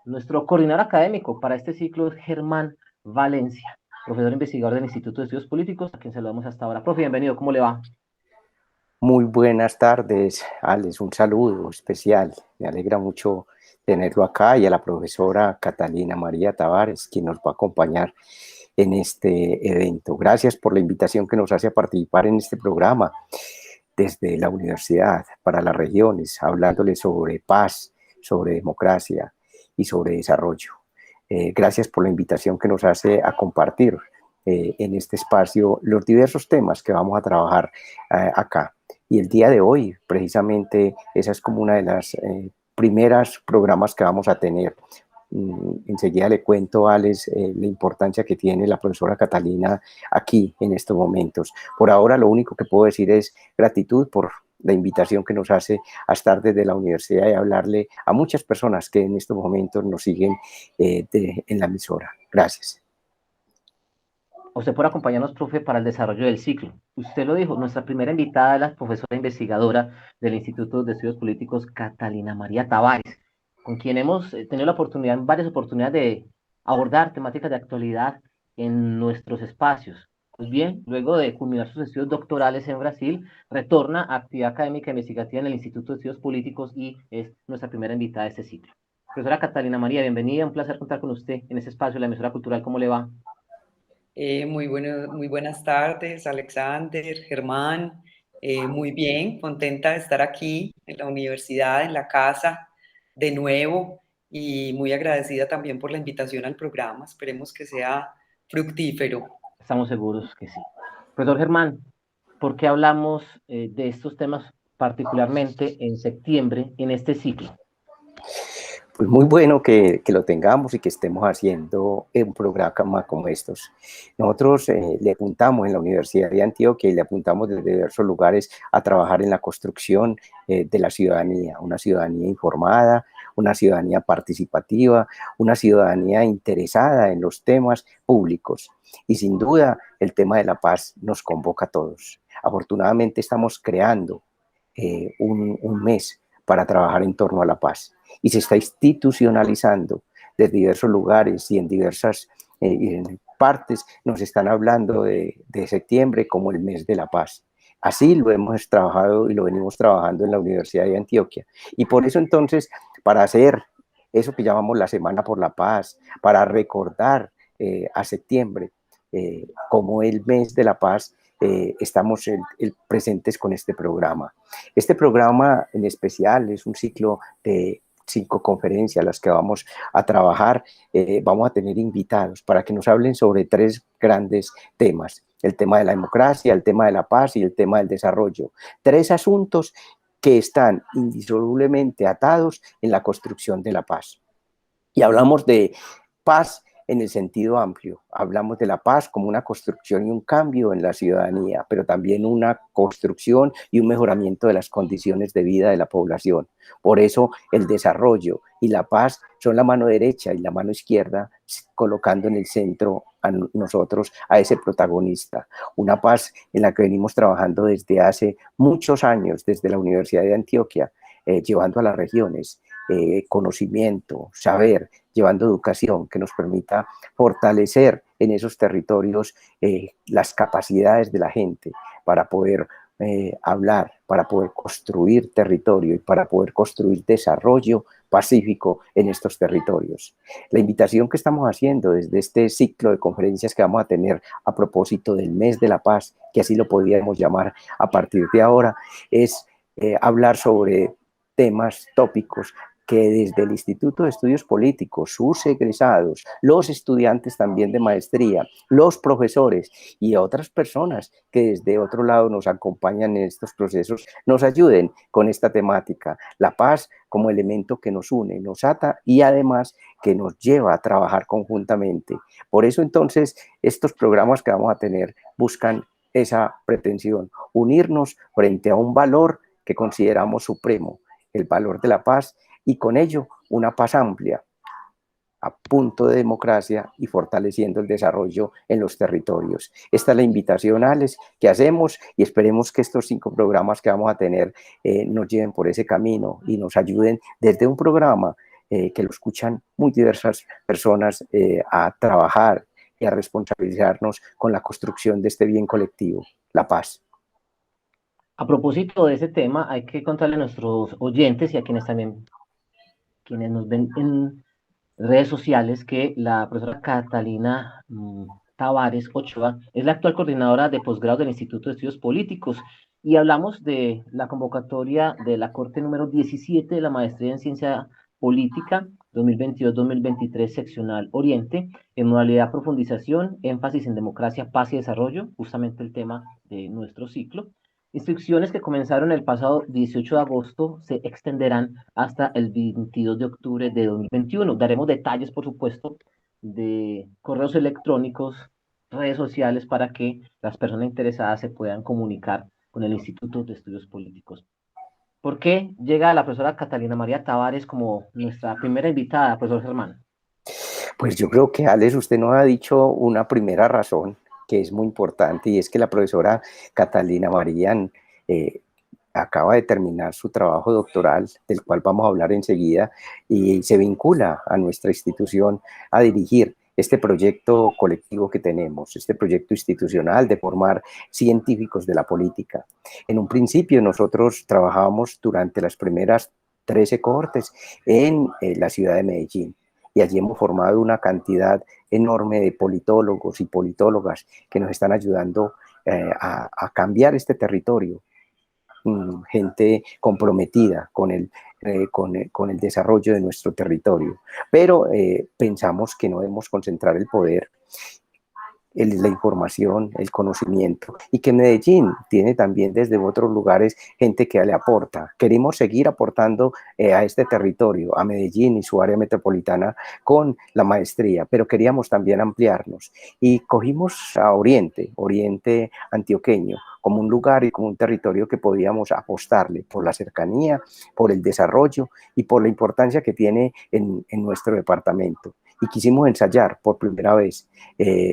Nuestro coordinador académico para este ciclo es Germán Valencia, profesor investigador del Instituto de Estudios Políticos, a quien saludamos hasta ahora. Profe, bienvenido, ¿cómo le va? Muy buenas tardes, Alex, un saludo especial. Me alegra mucho tenerlo acá y a la profesora Catalina María Tavares, quien nos va a acompañar en este evento. Gracias por la invitación que nos hace a participar en este programa desde la universidad para las regiones, hablándoles sobre paz, sobre democracia y sobre desarrollo. Gracias por la invitación que nos hace a compartir en este espacio los diversos temas que vamos a trabajar acá. Y el día de hoy, precisamente, esa es como una de las primeras programas que vamos a tener. Enseguida le cuento a Alex la importancia que tiene la profesora Catalina aquí en estos momentos. Por ahora lo único que puedo decir es gratitud por la invitación que nos hace a estar desde la universidad y hablarle a muchas personas que en estos momentos nos siguen en la emisora. Gracias. A usted por acompañarnos, profe, para el desarrollo del ciclo. Usted lo dijo, nuestra primera invitada es la profesora investigadora del Instituto de Estudios Políticos, Catalina María Tavares, con quien hemos tenido la oportunidad, en varias oportunidades, de abordar temáticas de actualidad en nuestros espacios. Pues bien, luego de culminar sus estudios doctorales en Brasil, retorna a actividad académica e investigativa en el Instituto de Estudios Políticos y es nuestra primera invitada de este ciclo. Profesora Catalina María, bienvenida, un placer contar con usted en este espacio de la emisora cultural. ¿Cómo le va? Muy buenas tardes, Alexander, Germán. Muy bien, contenta de estar aquí en la universidad, en la casa, de nuevo, y muy agradecida también por la invitación al programa. Esperemos que sea fructífero. Estamos seguros que sí. Profesor Germán, ¿por qué hablamos de estos temas particularmente en septiembre en este ciclo? Pues muy bueno que lo tengamos y que estemos haciendo un programa como estos. Nosotros le apuntamos en la Universidad de Antioquia y le apuntamos desde diversos lugares a trabajar en la construcción de la ciudadanía, una ciudadanía informada, una ciudadanía participativa, una ciudadanía interesada en los temas públicos. Y sin duda el tema de la paz nos convoca a todos. Afortunadamente estamos creando un mes para trabajar en torno a la paz y se está institucionalizando desde diversos lugares y en diversas partes nos están hablando de septiembre como el mes de la paz. Así lo hemos trabajado y lo venimos trabajando en la Universidad de Antioquia. Y por eso entonces, para hacer eso que llamamos la Semana por la Paz, para recordar a septiembre como el mes de la paz, estamos presentes con este programa. Este programa en especial es un ciclo de 5 conferencias las que vamos a trabajar. Vamos a tener invitados para que nos hablen sobre 3 grandes temas: el tema de la democracia, el tema de la paz y el tema del desarrollo. 3 asuntos que están indisolublemente atados en la construcción de la paz. Y hablamos de paz en el sentido amplio. Hablamos de la paz como una construcción y un cambio en la ciudadanía, pero también una construcción y un mejoramiento de las condiciones de vida de la población. Por eso el desarrollo y la paz son la mano derecha y la mano izquierda, colocando en el centro a nosotros, a ese protagonista. Una paz en la que venimos trabajando desde hace muchos años, desde la Universidad de Antioquia, llevando a las regiones conocimiento, saber, llevando educación que nos permita fortalecer en esos territorios las capacidades de la gente para poder hablar, para poder construir territorio y para poder construir desarrollo pacífico en estos territorios. La invitación que estamos haciendo desde este ciclo de conferencias que vamos a tener a propósito del mes de la paz, que así lo podríamos llamar a partir de ahora, es hablar sobre temas, tópicos que desde el Instituto de Estudios Políticos, sus egresados, los estudiantes también de maestría, los profesores y otras personas que desde otro lado nos acompañan en estos procesos, nos ayuden con esta temática. La paz como elemento que nos une, nos ata y además que nos lleva a trabajar conjuntamente. Por eso entonces estos programas que vamos a tener buscan esa pretensión, unirnos frente a un valor que consideramos supremo, el valor de la paz, y con ello una paz amplia, a punto de democracia y fortaleciendo el desarrollo en los territorios. Esta es la invitación, Alex, que hacemos y esperemos que estos 5 programas que vamos a tener nos lleven por ese camino y nos ayuden desde un programa que lo escuchan muy diversas personas a trabajar y a responsabilizarnos con la construcción de este bien colectivo, la paz. A propósito de ese tema, hay que contarle a nuestros oyentes y a quienes también, quienes nos ven en redes sociales, que la profesora Catalina Tavares Ochoa es la actual coordinadora de posgrado del Instituto de Estudios Políticos, y hablamos de la convocatoria de la Corte número 17 de la Maestría en Ciencia Política 2022-2023, seccional Oriente, en modalidad profundización, énfasis en democracia, paz y desarrollo, justamente el tema de nuestro ciclo. Instrucciones que comenzaron el pasado 18 de agosto se extenderán hasta el 22 de octubre de 2021. Daremos detalles, por supuesto, de correos electrónicos, redes sociales, para que las personas interesadas se puedan comunicar con el Instituto de Estudios Políticos. ¿Por qué llega la profesora Catalina María Tavares como nuestra primera invitada, profesor Germán? Pues yo creo que, Alex, usted nos ha dicho una primera razón que es muy importante, y es que la profesora Catalina María acaba de terminar su trabajo doctoral, del cual vamos a hablar enseguida, y se vincula a nuestra institución a dirigir este proyecto colectivo que tenemos, este proyecto institucional de formar científicos de la política. En un principio nosotros trabajábamos durante las primeras 13 cohortes en la ciudad de Medellín, y allí hemos formado una cantidad enorme de politólogos y politólogas que nos están ayudando a cambiar este territorio. Gente comprometida con el desarrollo de nuestro territorio. Pero pensamos que no debemos concentrar el poder, la información, el conocimiento, y que Medellín tiene también desde otros lugares gente que le aporta. Queremos seguir aportando a este territorio, a Medellín y su área metropolitana, con la maestría, pero queríamos también ampliarnos y cogimos a Oriente Antioqueño, como un lugar y como un territorio que podíamos apostarle por la cercanía, por el desarrollo y por la importancia que tiene en nuestro departamento. Y quisimos ensayar por primera vez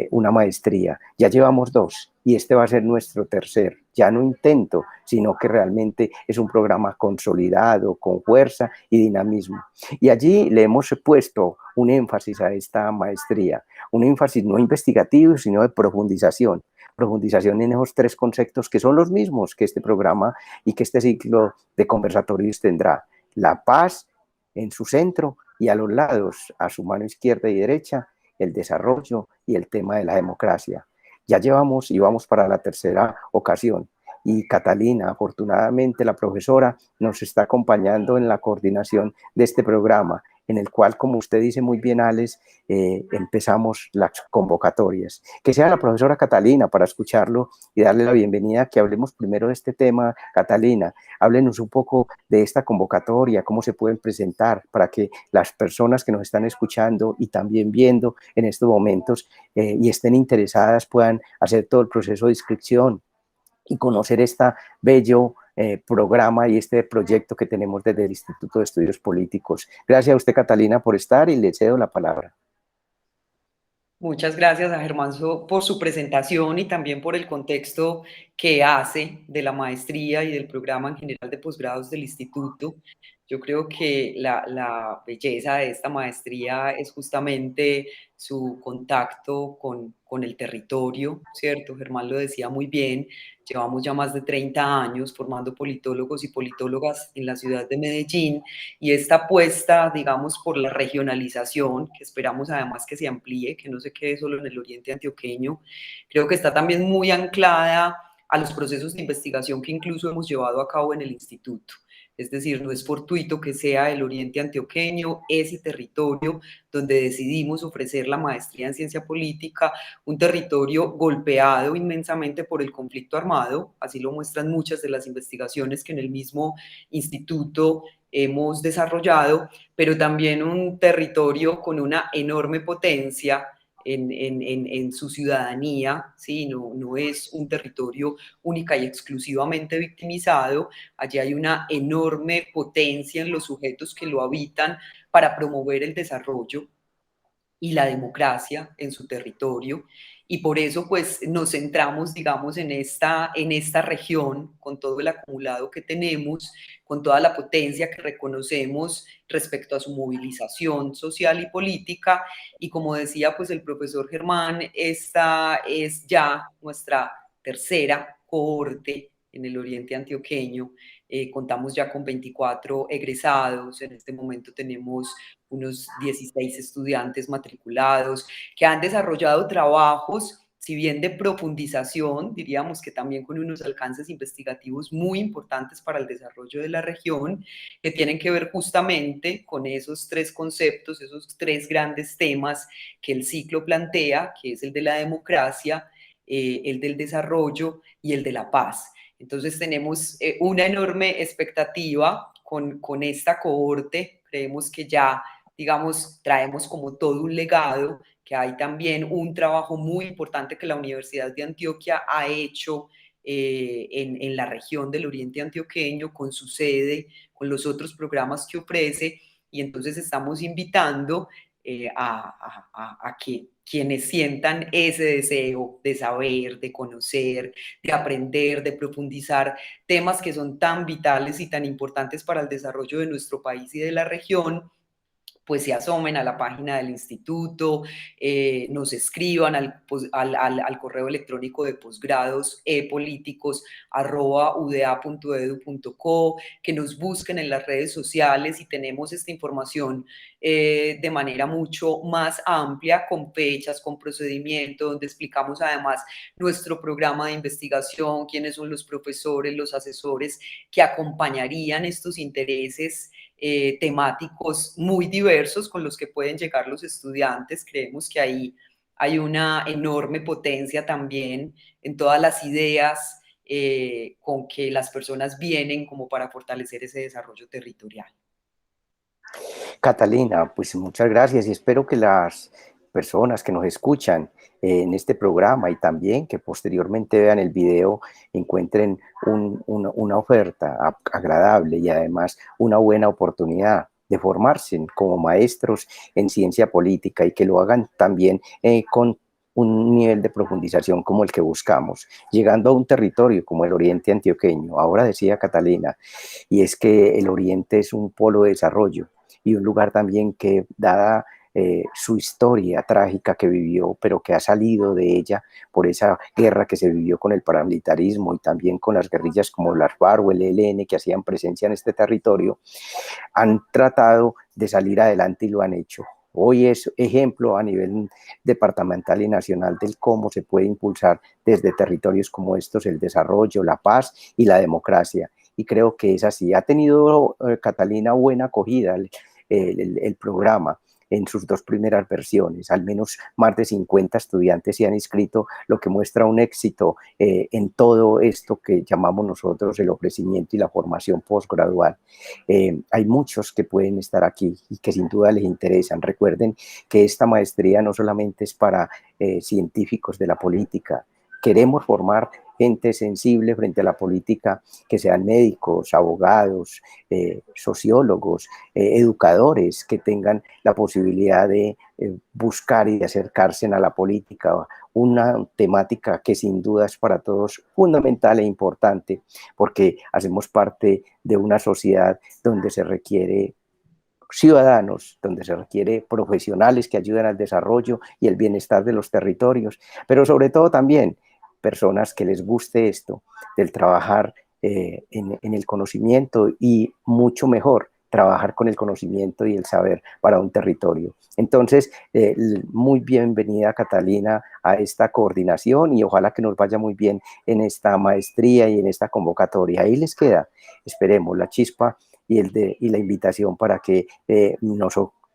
una maestría. Ya llevamos 2 y este va a ser nuestro tercer. Ya no intento, sino que realmente es un programa consolidado, con fuerza y dinamismo. Y allí le hemos puesto un énfasis a esta maestría, un énfasis no investigativo, sino de profundización en esos 3 conceptos que son los mismos que este programa y que este ciclo de conversatorios tendrá: la paz en su centro y a los lados, a su mano izquierda y derecha, el desarrollo y el tema de la democracia. Ya llevamos y vamos para la tercera ocasión. Y Catalina, afortunadamente, la profesora, nos está acompañando en la coordinación de este programa, en el cual, como usted dice muy bien, Alex, empezamos las convocatorias. Que sea la profesora Catalina para escucharlo y darle la bienvenida, que hablemos primero de este tema. Catalina, háblenos un poco de esta convocatoria, cómo se pueden presentar, para que las personas que nos están escuchando y también viendo en estos momentos y estén interesadas puedan hacer todo el proceso de inscripción y conocer este bello programa y este proyecto que tenemos desde el Instituto de Estudios Políticos. Gracias a usted, Catalina, por estar, y le cedo la palabra. Muchas gracias a Germán por su presentación y también por el contexto que hace de la maestría y del programa en general de posgrados del instituto. Yo creo que la belleza de esta maestría es justamente su contacto con el territorio, ¿cierto? Germán lo decía muy bien, llevamos ya más de 30 años formando politólogos y politólogas en la ciudad de Medellín, y esta apuesta, digamos, por la regionalización, que esperamos además que se amplíe, que no se quede solo en el oriente antioqueño, creo que está también muy anclada a los procesos de investigación que incluso hemos llevado a cabo en el instituto. Es decir, no es fortuito que sea el oriente antioqueño ese territorio donde decidimos ofrecer la maestría en ciencia política, un territorio golpeado inmensamente por el conflicto armado, así lo muestran muchas de las investigaciones que en el mismo instituto hemos desarrollado, pero también un territorio con una enorme potencia en su ciudadanía, ¿sí? No es un territorio única y exclusivamente victimizado, allí hay una enorme potencia en los sujetos que lo habitan para promover el desarrollo. y la democracia en su territorio. Y por eso pues nos centramos, digamos, en esta región, con todo el acumulado que tenemos, con toda la potencia que reconocemos respecto a su movilización social y política. Y como decía pues el profesor Germán, esta es ya nuestra tercera cohorte en el Oriente Antioqueño. Contamos ya con 24 egresados, en este momento tenemos unos 16 estudiantes matriculados que han desarrollado trabajos, si bien de profundización, diríamos que también con unos alcances investigativos muy importantes para el desarrollo de la región, que tienen que ver justamente con esos tres conceptos, esos tres grandes temas que el ciclo plantea, que es el de la democracia, el del desarrollo y el de la paz. Entonces tenemos una enorme expectativa con esta cohorte. Creemos que ya, digamos, traemos como todo un legado, que hay también un trabajo muy importante que la Universidad de Antioquia ha hecho en la región del Oriente Antioqueño, con su sede, con los otros programas que ofrece, y entonces estamos invitando a que quienes sientan ese deseo de saber, de conocer, de aprender, de profundizar temas que son tan vitales y tan importantes para el desarrollo de nuestro país y de la región, pues se asomen a la página del instituto, nos escriban al correo electrónico de posgrados políticos@uda.edu.co, que nos busquen en las redes sociales, y tenemos esta información de manera mucho más amplia, con fechas, con procedimiento, donde explicamos además nuestro programa de investigación, quiénes son los profesores, los asesores que acompañarían estos intereses temáticos muy diversos con los que pueden llegar los estudiantes. Creemos que ahí hay una enorme potencia también en todas las ideas con que las personas vienen como para fortalecer ese desarrollo territorial. Catalina, pues muchas gracias y espero que las personas que nos escuchan en este programa y también que posteriormente vean el video encuentren una oferta agradable y además una buena oportunidad de formarse como maestros en ciencia política y que lo hagan también con un nivel de profundización como el que buscamos, llegando a un territorio como el Oriente Antioqueño. Ahora decía Catalina, y es que el Oriente es un polo de desarrollo y un lugar también que, dada su historia trágica que vivió, pero que ha salido de ella por esa guerra que se vivió con el paramilitarismo y también con las guerrillas como las FARC o el ELN que hacían presencia en este territorio, han tratado de salir adelante y lo han hecho. Hoy es ejemplo a nivel departamental y nacional del cómo se puede impulsar desde territorios como estos el desarrollo, la paz y la democracia. Y creo que es así. Ha tenido Catalina buena acogida el programa en sus dos primeras versiones. Al menos más de 50 estudiantes se han inscrito, lo que muestra un éxito en todo esto que llamamos nosotros el ofrecimiento y la formación postgradual. Hay muchos que pueden estar aquí y que sin duda les interesan. Recuerden que esta maestría no solamente es para científicos de la política. Queremos formar gente sensible frente a la política, que sean médicos, abogados, sociólogos, educadores, que tengan la posibilidad de buscar y de acercarse a la política, una temática que sin duda es para todos fundamental e importante, porque hacemos parte de una sociedad donde se requiere ciudadanos, donde se requiere profesionales que ayuden al desarrollo y el bienestar de los territorios, pero sobre todo también personas que les guste esto, del trabajar en el conocimiento y mucho mejor trabajar con el conocimiento y el saber para un territorio. Entonces, muy bienvenida Catalina a esta coordinación y ojalá que nos vaya muy bien en esta maestría y en esta convocatoria. Ahí les queda, esperemos, la chispa y la invitación para que nos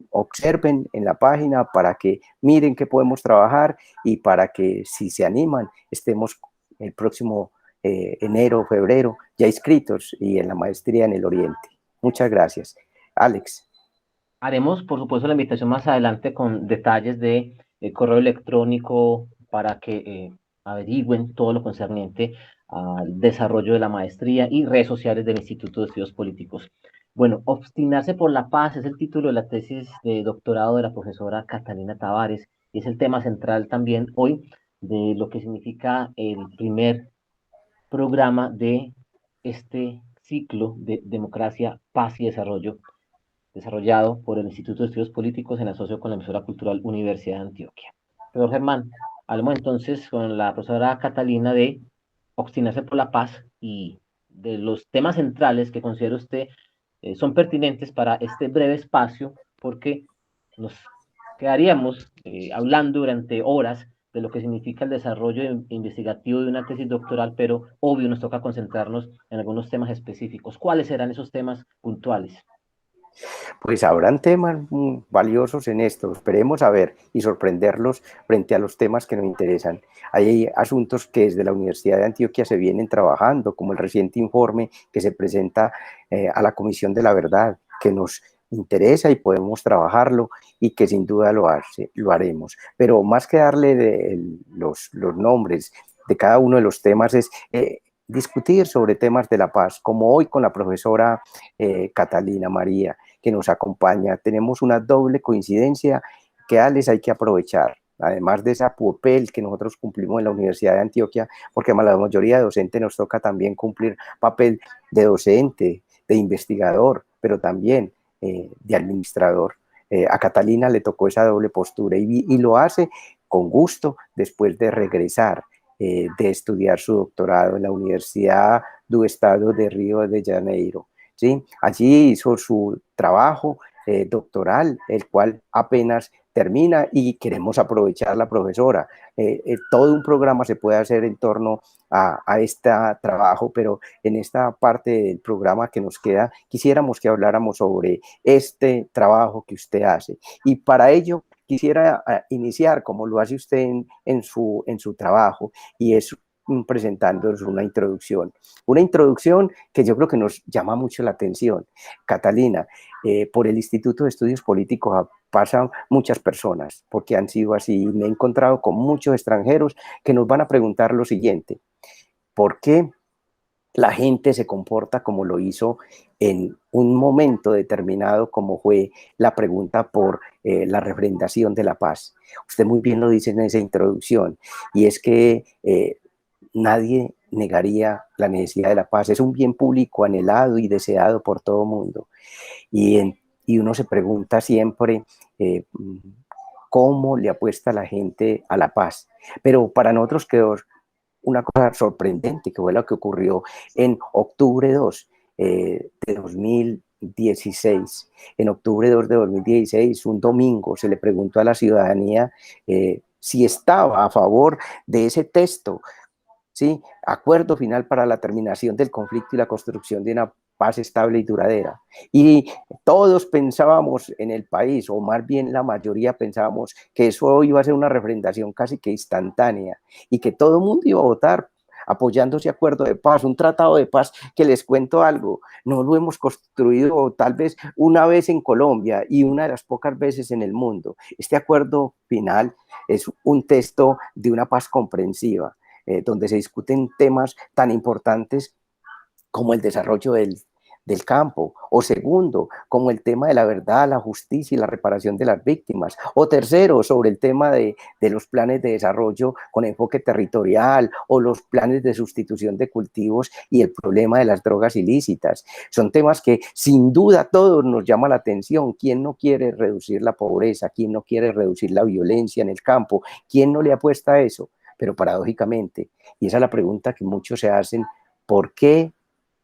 observen en la página, para que miren qué podemos trabajar y para que si se animan estemos el próximo enero o febrero ya inscritos y en la maestría en el Oriente. Muchas gracias. Alex. Haremos, por supuesto, la invitación más adelante con detalles de correo electrónico para que averigüen todo lo concerniente al desarrollo de la maestría y redes sociales del Instituto de Estudios Políticos. Bueno, Obstinarse por la paz es el título de la tesis de doctorado de la profesora Catalina Tavares y es el tema central también hoy de lo que significa el primer programa de este ciclo de democracia, paz y desarrollo desarrollado por el Instituto de Estudios Políticos en asocio con la emisora cultural Universidad de Antioquia. Profesor Germán, hablemos entonces con la profesora Catalina de Obstinarse por la Paz y de los temas centrales que considera usted son pertinentes para este breve espacio, porque nos quedaríamos hablando durante horas de lo que significa el desarrollo investigativo de una tesis doctoral, pero obvio nos toca concentrarnos en algunos temas específicos. ¿Cuáles serán esos temas puntuales? Pues habrán temas valiosos en esto, esperemos a ver y sorprenderlos frente a los temas que nos interesan. Hay asuntos que desde la Universidad de Antioquia se vienen trabajando, como el reciente informe que se presenta a la Comisión de la Verdad, que nos interesa y podemos trabajarlo y que sin duda lo haremos. Pero más que darle los nombres de cada uno de los temas es discutir sobre temas de la paz, como hoy con la profesora Catalina María, que nos acompaña. Tenemos una doble coincidencia que hay que aprovechar, además de esa papel que nosotros cumplimos en la Universidad de Antioquia, porque a la mayoría de docentes nos toca también cumplir papel de docente, de investigador, pero también de administrador. A Catalina le tocó esa doble postura y lo hace con gusto después de regresar, de estudiar su doctorado en la Universidad do Estado de Río de Janeiro. ¿Sí? Allí hizo su trabajo doctoral, el cual apenas termina y queremos aprovechar la profesora. Todo un programa se puede hacer en torno a este trabajo, pero en esta parte del programa que nos queda, quisiéramos que habláramos sobre este trabajo que usted hace. Y para ello quisiera iniciar, como lo hace usted en su trabajo, y es presentándonos una introducción que yo creo que nos llama mucho la atención. Catalina, por el Instituto de Estudios Políticos pasan muchas personas, porque han sido así. Me he encontrado con muchos extranjeros que nos van a preguntar lo siguiente: ¿por qué la gente se comporta como lo hizo en un momento determinado, como fue la pregunta por la refrendación de la paz? Usted muy bien lo dice en esa introducción, y es que nadie negaría la necesidad de la paz. Es un bien público anhelado y deseado por todo el mundo. Y uno se pregunta siempre cómo le apuesta la gente a la paz. Pero para nosotros quedó una cosa sorprendente, que fue lo que ocurrió en octubre 2 de 2016. En octubre 2 de 2016, un domingo, se le preguntó a la ciudadanía si estaba a favor de ese texto, ¿sí? Acuerdo final para la terminación del conflicto y la construcción de una paz estable y duradera. Y todos pensábamos en el país, o más bien la mayoría pensábamos que eso iba a ser una refrendación casi que instantánea y que todo el mundo iba a votar apoyando ese acuerdo de paz, un tratado de paz que, les cuento algo, no lo hemos construido tal vez una vez en Colombia y una de las pocas veces en el mundo. Este acuerdo final es un texto de una paz comprensiva, donde se discuten temas tan importantes como el desarrollo del campo, o segundo, como el tema de la verdad, la justicia y la reparación de las víctimas, o tercero, sobre el tema de los planes de desarrollo con enfoque territorial, o los planes de sustitución de cultivos y el problema de las drogas ilícitas. Son temas que sin duda a todos nos llama la atención. ¿Quién no quiere reducir la pobreza? ¿Quién no quiere reducir la violencia en el campo? ¿Quién no le apuesta a eso? Pero paradójicamente, y esa es la pregunta que muchos se hacen: ¿por qué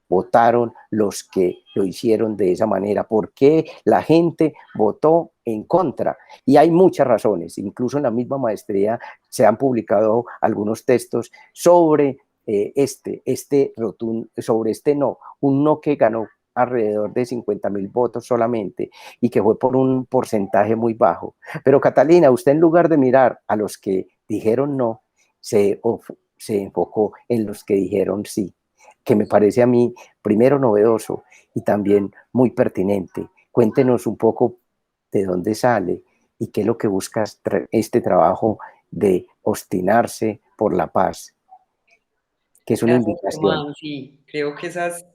votaron los que lo hicieron de esa manera? ¿Por qué la gente votó en contra? Y hay muchas razones. Incluso en la misma maestría se han publicado algunos textos sobre sobre este no, un no que ganó alrededor de 50.000 votos solamente y que fue por un porcentaje muy bajo. Pero Catalina, usted, en lugar de mirar a los que dijeron no, se enfocó en los que dijeron sí, que me parece a mí primero novedoso y también muy pertinente. Cuéntenos un poco de dónde sale y qué es lo que busca este trabajo de obstinarse por la paz, que es una Gracias, invitación. Germán. Sí, creo que esas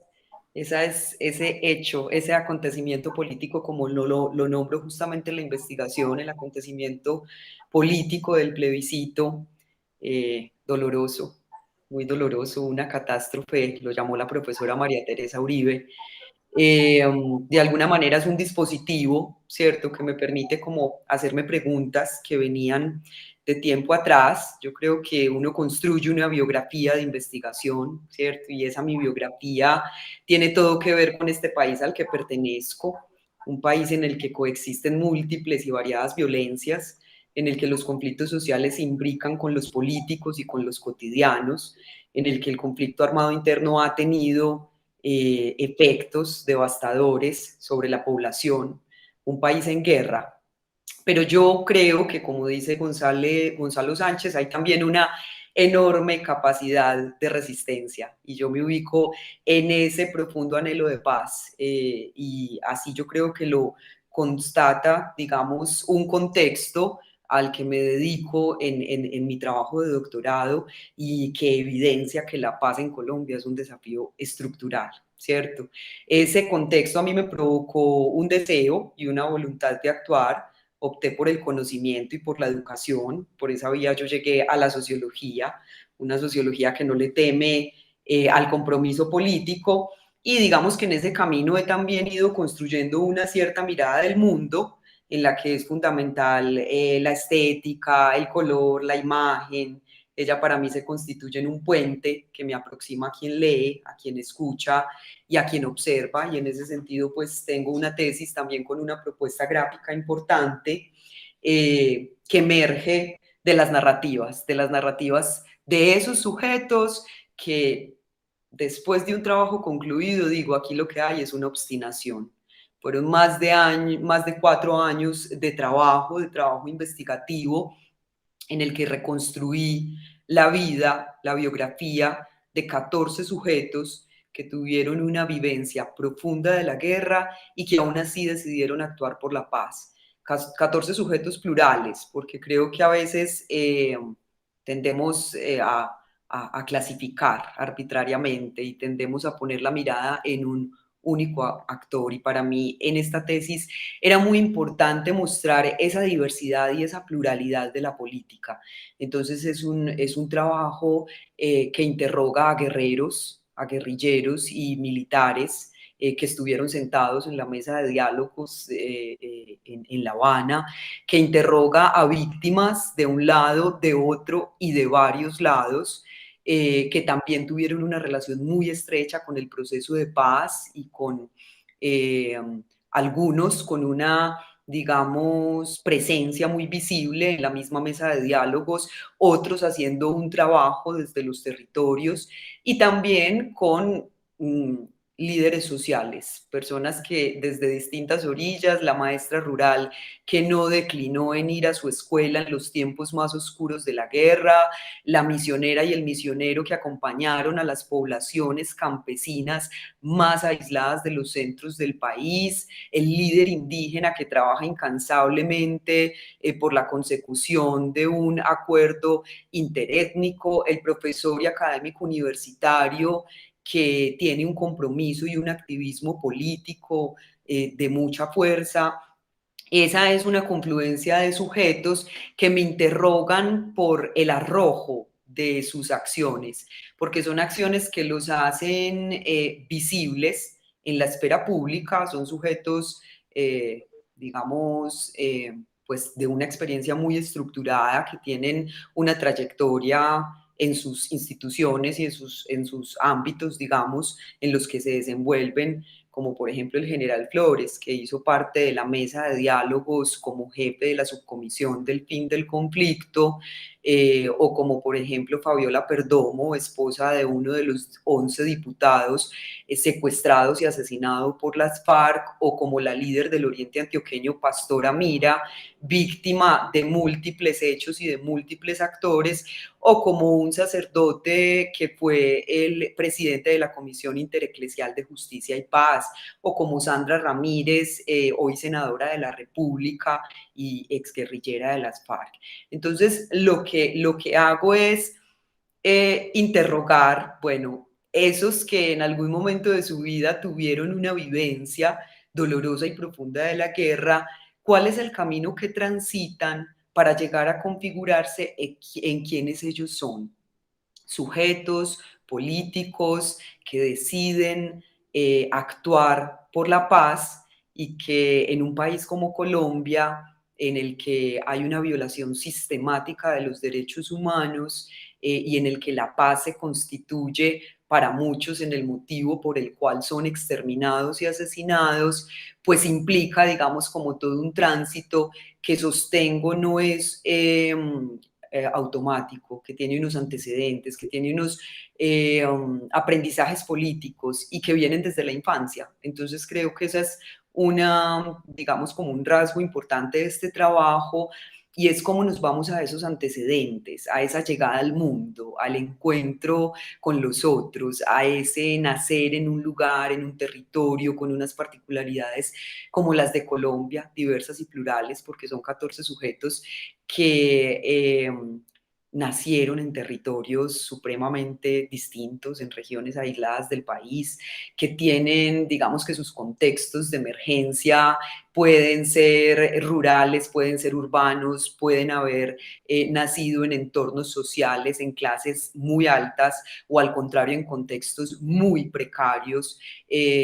Ese hecho, ese acontecimiento político, como lo nombro justamente en la investigación, el acontecimiento político del plebiscito, doloroso, muy doloroso, una catástrofe, lo llamó la profesora María Teresa Uribe. De alguna manera es un dispositivo, ¿cierto?, que me permite como hacerme preguntas que venían de tiempo atrás. Yo creo que uno construye una biografía de investigación, ¿cierto? Y esa mi biografía tiene todo que ver con este país al que pertenezco, un país en el que coexisten múltiples y variadas violencias, en el que los conflictos sociales se imbrican con los políticos y con los cotidianos, en el que el conflicto armado interno ha tenido efectos devastadores sobre la población, un país en guerra. Pero yo creo que, como dice Gonzalo Sánchez, hay también una enorme capacidad de resistencia y yo me ubico en ese profundo anhelo de paz y así yo creo que lo constata, digamos, un contexto al que me dedico en mi trabajo de doctorado y que evidencia que la paz en Colombia es un desafío estructural, ¿cierto? Ese contexto a mí me provocó un deseo y una voluntad de actuar. Opté por el conocimiento y por la educación. Por esa vía yo llegué a la sociología, una sociología que no le teme al compromiso político, y digamos que en ese camino he también ido construyendo una cierta mirada del mundo en la que es fundamental la estética, el color, la imagen. Ella para mí se constituye en un puente que me aproxima a quien lee, a quien escucha y a quien observa, y en ese sentido pues tengo una tesis también con una propuesta gráfica importante que emerge de las narrativas de esos sujetos que después de un trabajo concluido, digo, aquí lo que hay es una obstinación. Fueron más de 4 años de trabajo investigativo, en el que reconstruí la vida, la biografía de 14 sujetos que tuvieron una vivencia profunda de la guerra y que aún así decidieron actuar por la paz. 14 sujetos plurales, porque creo que a veces tendemos a clasificar arbitrariamente y tendemos a poner la mirada en un único actor, y para mí en esta tesis era muy importante mostrar esa diversidad y esa pluralidad de la política. Entonces es un trabajo que interroga a guerreros, a guerrilleros y militares que estuvieron sentados en la mesa de diálogos en La Habana, que interroga a víctimas de un lado, de otro y de varios lados, que también tuvieron una relación muy estrecha con el proceso de paz y con algunos con una, digamos, presencia muy visible en la misma mesa de diálogos, otros haciendo un trabajo desde los territorios y también con líderes sociales, personas que desde distintas orillas, la maestra rural que no declinó en ir a su escuela en los tiempos más oscuros de la guerra, la misionera y el misionero que acompañaron a las poblaciones campesinas más aisladas de los centros del país, el líder indígena que trabaja incansablemente por la consecución de un acuerdo interétnico, el profesor y académico universitario que tiene un compromiso y un activismo político de mucha fuerza. Esa es una confluencia de sujetos que me interrogan por el arrojo de sus acciones, porque son acciones que los hacen visibles en la esfera pública, son sujetos, digamos, pues de una experiencia muy estructurada, que tienen una trayectoria en sus instituciones y en sus ámbitos, digamos, en los que se desenvuelven, como por ejemplo el general Flores, que hizo parte de la mesa de diálogos como jefe de la subcomisión del fin del conflicto, o como por ejemplo Fabiola Perdomo, esposa de uno de los 11 diputados secuestrados y asesinados por las FARC, o como la líder del Oriente Antioqueño, Pastora Mira, víctima de múltiples hechos y de múltiples actores, o como un sacerdote que fue el presidente de la Comisión Intereclesial de Justicia y Paz, o como Sandra Ramírez, hoy senadora de la República y exguerrillera de las FARC. Entonces, lo que hago es interrogar, bueno, esos que en algún momento de su vida tuvieron una vivencia dolorosa y profunda de la guerra, ¿cuál es el camino que transitan para llegar a configurarse en quienes ellos son? Sujetos políticos que deciden actuar por la paz y que en un país como Colombia, en el que hay una violación sistemática de los derechos humanos y en el que la paz se constituye para muchos en el motivo por el cual son exterminados y asesinados, pues implica, digamos, como todo un tránsito que sostengo no es automático, que tiene unos antecedentes, que tiene unos aprendizajes políticos y que vienen desde la infancia. Entonces creo que esa es una, digamos, como un rasgo importante de este trabajo, y es cómo nos vamos a esos antecedentes, a esa llegada al mundo, al encuentro con los otros, a ese nacer en un lugar, en un territorio, con unas particularidades como las de Colombia, diversas y plurales, porque son 14 sujetos que nacieron en territorios supremamente distintos, en regiones aisladas del país, que tienen, digamos que sus contextos de emergencia pueden ser rurales, pueden ser urbanos, pueden haber nacido en entornos sociales, en clases muy altas o al contrario en contextos muy precarios,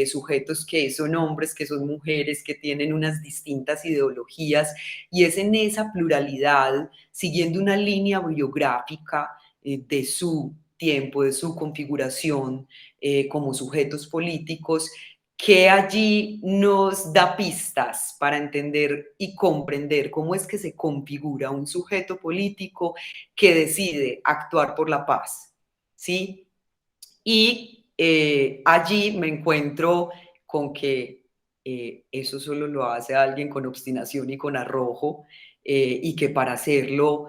sujetos que son hombres, que son mujeres, que tienen unas distintas ideologías, y es en esa pluralidad, siguiendo una línea biográfica de su tiempo, de su configuración como sujetos políticos, que allí nos da pistas para entender y comprender cómo es que se configura un sujeto político que decide actuar por la paz, ¿sí? Y allí me encuentro con que eso solo lo hace alguien con obstinación y con arrojo, y que para hacerlo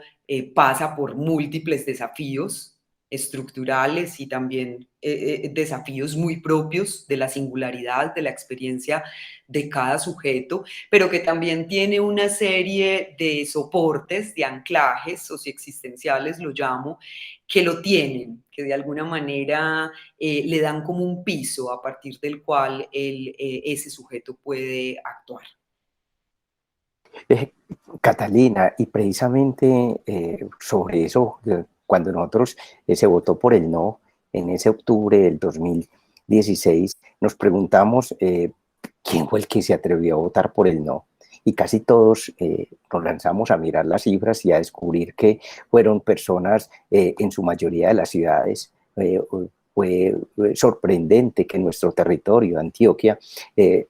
pasa por múltiples desafíos estructurales y también desafíos muy propios de la singularidad, de la experiencia de cada sujeto, pero que también tiene una serie de soportes, de anclajes socioexistenciales, lo llamo, que lo tienen, que de alguna manera le dan como un piso a partir del cual ese sujeto puede actuar. Eh, Catalina, y precisamente sobre eso, cuando nosotros se votó por el no, en ese octubre del 2016, nos preguntamos quién fue el que se atrevió a votar por el no. Y casi todos nos lanzamos a mirar las cifras y a descubrir que fueron personas en su mayoría de las ciudades. Fue sorprendente que en nuestro territorio, Antioquia,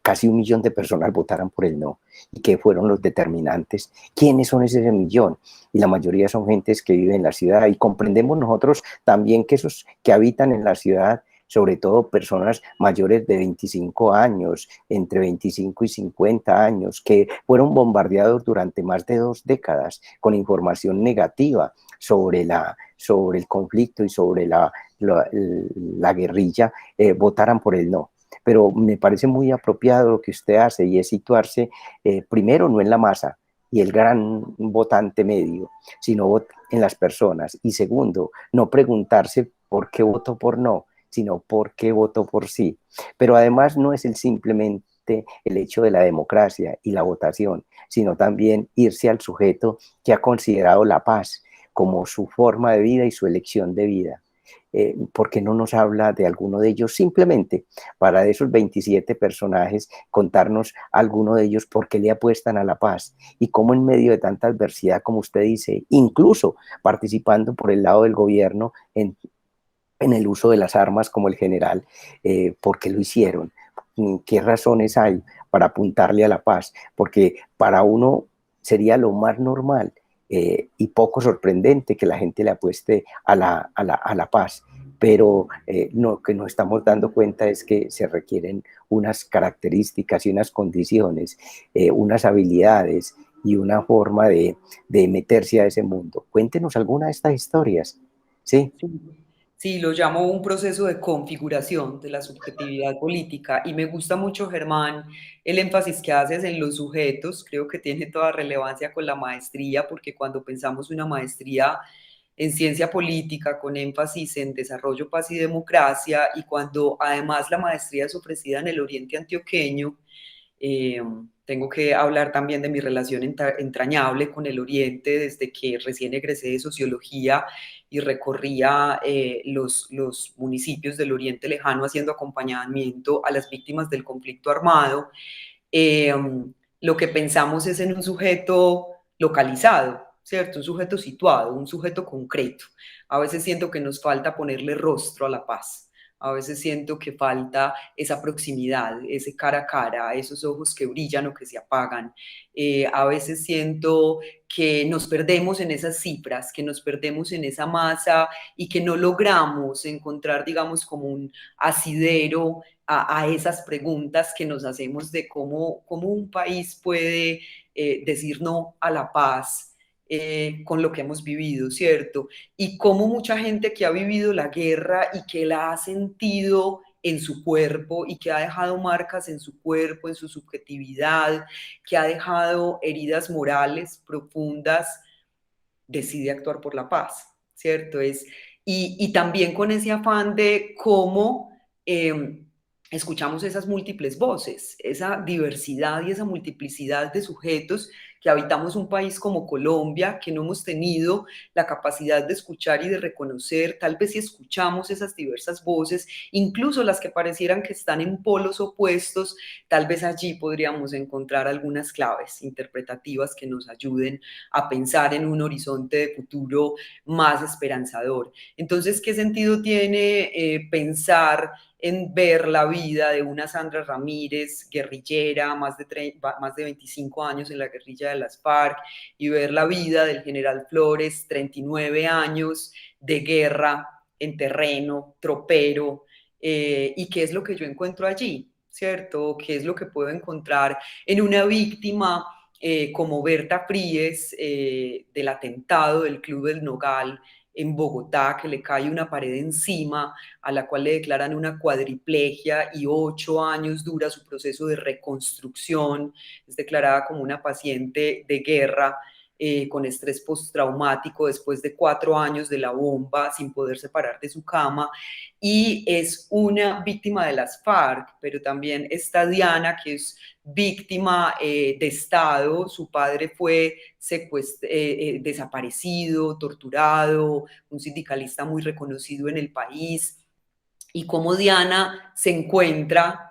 casi 1 millón de personas votaran por el no. ¿Y qué fueron los determinantes? ¿Quiénes son ese millón? Y la mayoría son gentes que viven en la ciudad, y comprendemos nosotros también que esos que habitan en la ciudad, sobre todo personas mayores de 25 años, entre 25 y 50 años, que fueron bombardeados durante más de 2 décadas con información negativa sobre el conflicto y sobre la guerrilla, votaran por el no. Pero me parece muy apropiado lo que usted hace, y es situarse primero no en la masa y el gran votante medio, sino en las personas. Y segundo, no preguntarse por qué voto por no, sino por qué voto por sí. Pero además no es simplemente el hecho de la democracia y la votación, sino también irse al sujeto que ha considerado la paz como su forma de vida y su elección de vida. ¿Por qué no nos habla de alguno de ellos? Simplemente para esos 27 personajes contarnos alguno de ellos por qué le apuestan a la paz y cómo en medio de tanta adversidad, como usted dice, incluso participando por el lado del gobierno en el uso de las armas como el general, ¿por qué lo hicieron? ¿Qué razones hay para apuntarle a la paz? Porque para uno sería lo más normal y poco sorprendente que la gente le apueste a la paz, pero lo que nos estamos dando cuenta es que se requieren unas características y unas condiciones, unas habilidades y una forma de meterse a ese mundo. Cuéntenos alguna de estas historias, ¿sí? Sí. Sí, lo llamo un proceso de configuración de la subjetividad política, y me gusta mucho, Germán, el énfasis que haces en los sujetos. Creo que tiene toda relevancia con la maestría, porque cuando pensamos una maestría en ciencia política con énfasis en desarrollo, paz y democracia, y cuando además la maestría es ofrecida en el Oriente Antioqueño, tengo que hablar también de mi relación entrañable con el Oriente desde que recién egresé de Sociología y recorría los municipios del Oriente Lejano haciendo acompañamiento a las víctimas del conflicto armado. Lo que pensamos es en un sujeto localizado, ¿cierto? Un sujeto situado, un sujeto concreto. A veces siento que nos falta ponerle rostro a la paz. A veces siento que falta esa proximidad, ese cara a cara, esos ojos que brillan o que se apagan. A veces siento que nos perdemos en esas cifras, que nos perdemos en esa masa y que no logramos encontrar, digamos, como un asidero a esas preguntas que nos hacemos de cómo un país puede decir no a la paz con lo que hemos vivido, ¿cierto? Y cómo mucha gente que ha vivido la guerra y que la ha sentido en su cuerpo y que ha dejado marcas en su cuerpo, en su subjetividad, que ha dejado heridas morales profundas, decide actuar por la paz, ¿cierto? Y también con ese afán de cómo escuchamos esas múltiples voces, esa diversidad y esa multiplicidad de sujetos que habitamos un país como Colombia, que no hemos tenido la capacidad de escuchar y de reconocer, tal vez si escuchamos esas diversas voces, incluso las que parecieran que están en polos opuestos, tal vez allí podríamos encontrar algunas claves interpretativas que nos ayuden a pensar en un horizonte de futuro más esperanzador. Entonces, ¿qué sentido tiene pensar en ver la vida de una Sandra Ramírez, guerrillera, más de 25 años en la guerrilla de las FARC, y ver la vida del general Flores, 39 años de guerra en terreno, tropero, y qué es lo que yo encuentro allí, ¿cierto? ¿Qué es lo que puedo encontrar en una víctima como Berta Fríes, del atentado del Club del Nogal en Bogotá, que le cae una pared encima, a la cual le declaran una cuadriplegia y 8 años dura su proceso de reconstrucción? Es declarada como una paciente de guerra con estrés postraumático después de 4 años de la bomba, sin poderse parar de su cama, y es una víctima de las FARC, pero también está Diana, que es víctima de Estado. Su padre fue desaparecido, torturado, un sindicalista muy reconocido en el país, y cómo Diana se encuentra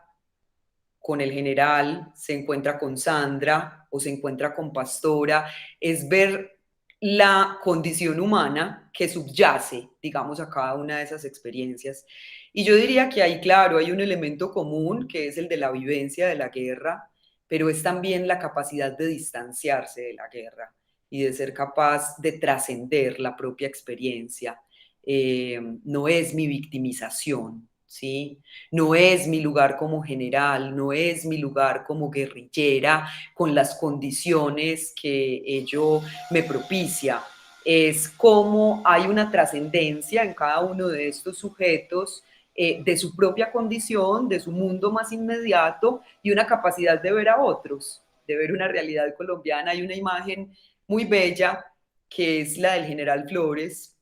con el general, se encuentra con Sandra o se encuentra con Pastora, es ver la condición humana que subyace, digamos, a cada una de esas experiencias. Y yo diría que ahí, claro, hay un elemento común que es el de la vivencia de la guerra, pero es también la capacidad de distanciarse de la guerra y de ser capaz de trascender la propia experiencia. No es mi victimización, ¿sí? No es mi lugar como general, no es mi lugar como guerrillera con las condiciones que ello me propicia. Es como hay una trascendencia en cada uno de estos sujetos de su propia condición, de su mundo más inmediato y una capacidad de ver a otros, de ver una realidad colombiana. Hay una imagen muy bella que es la del general Flores,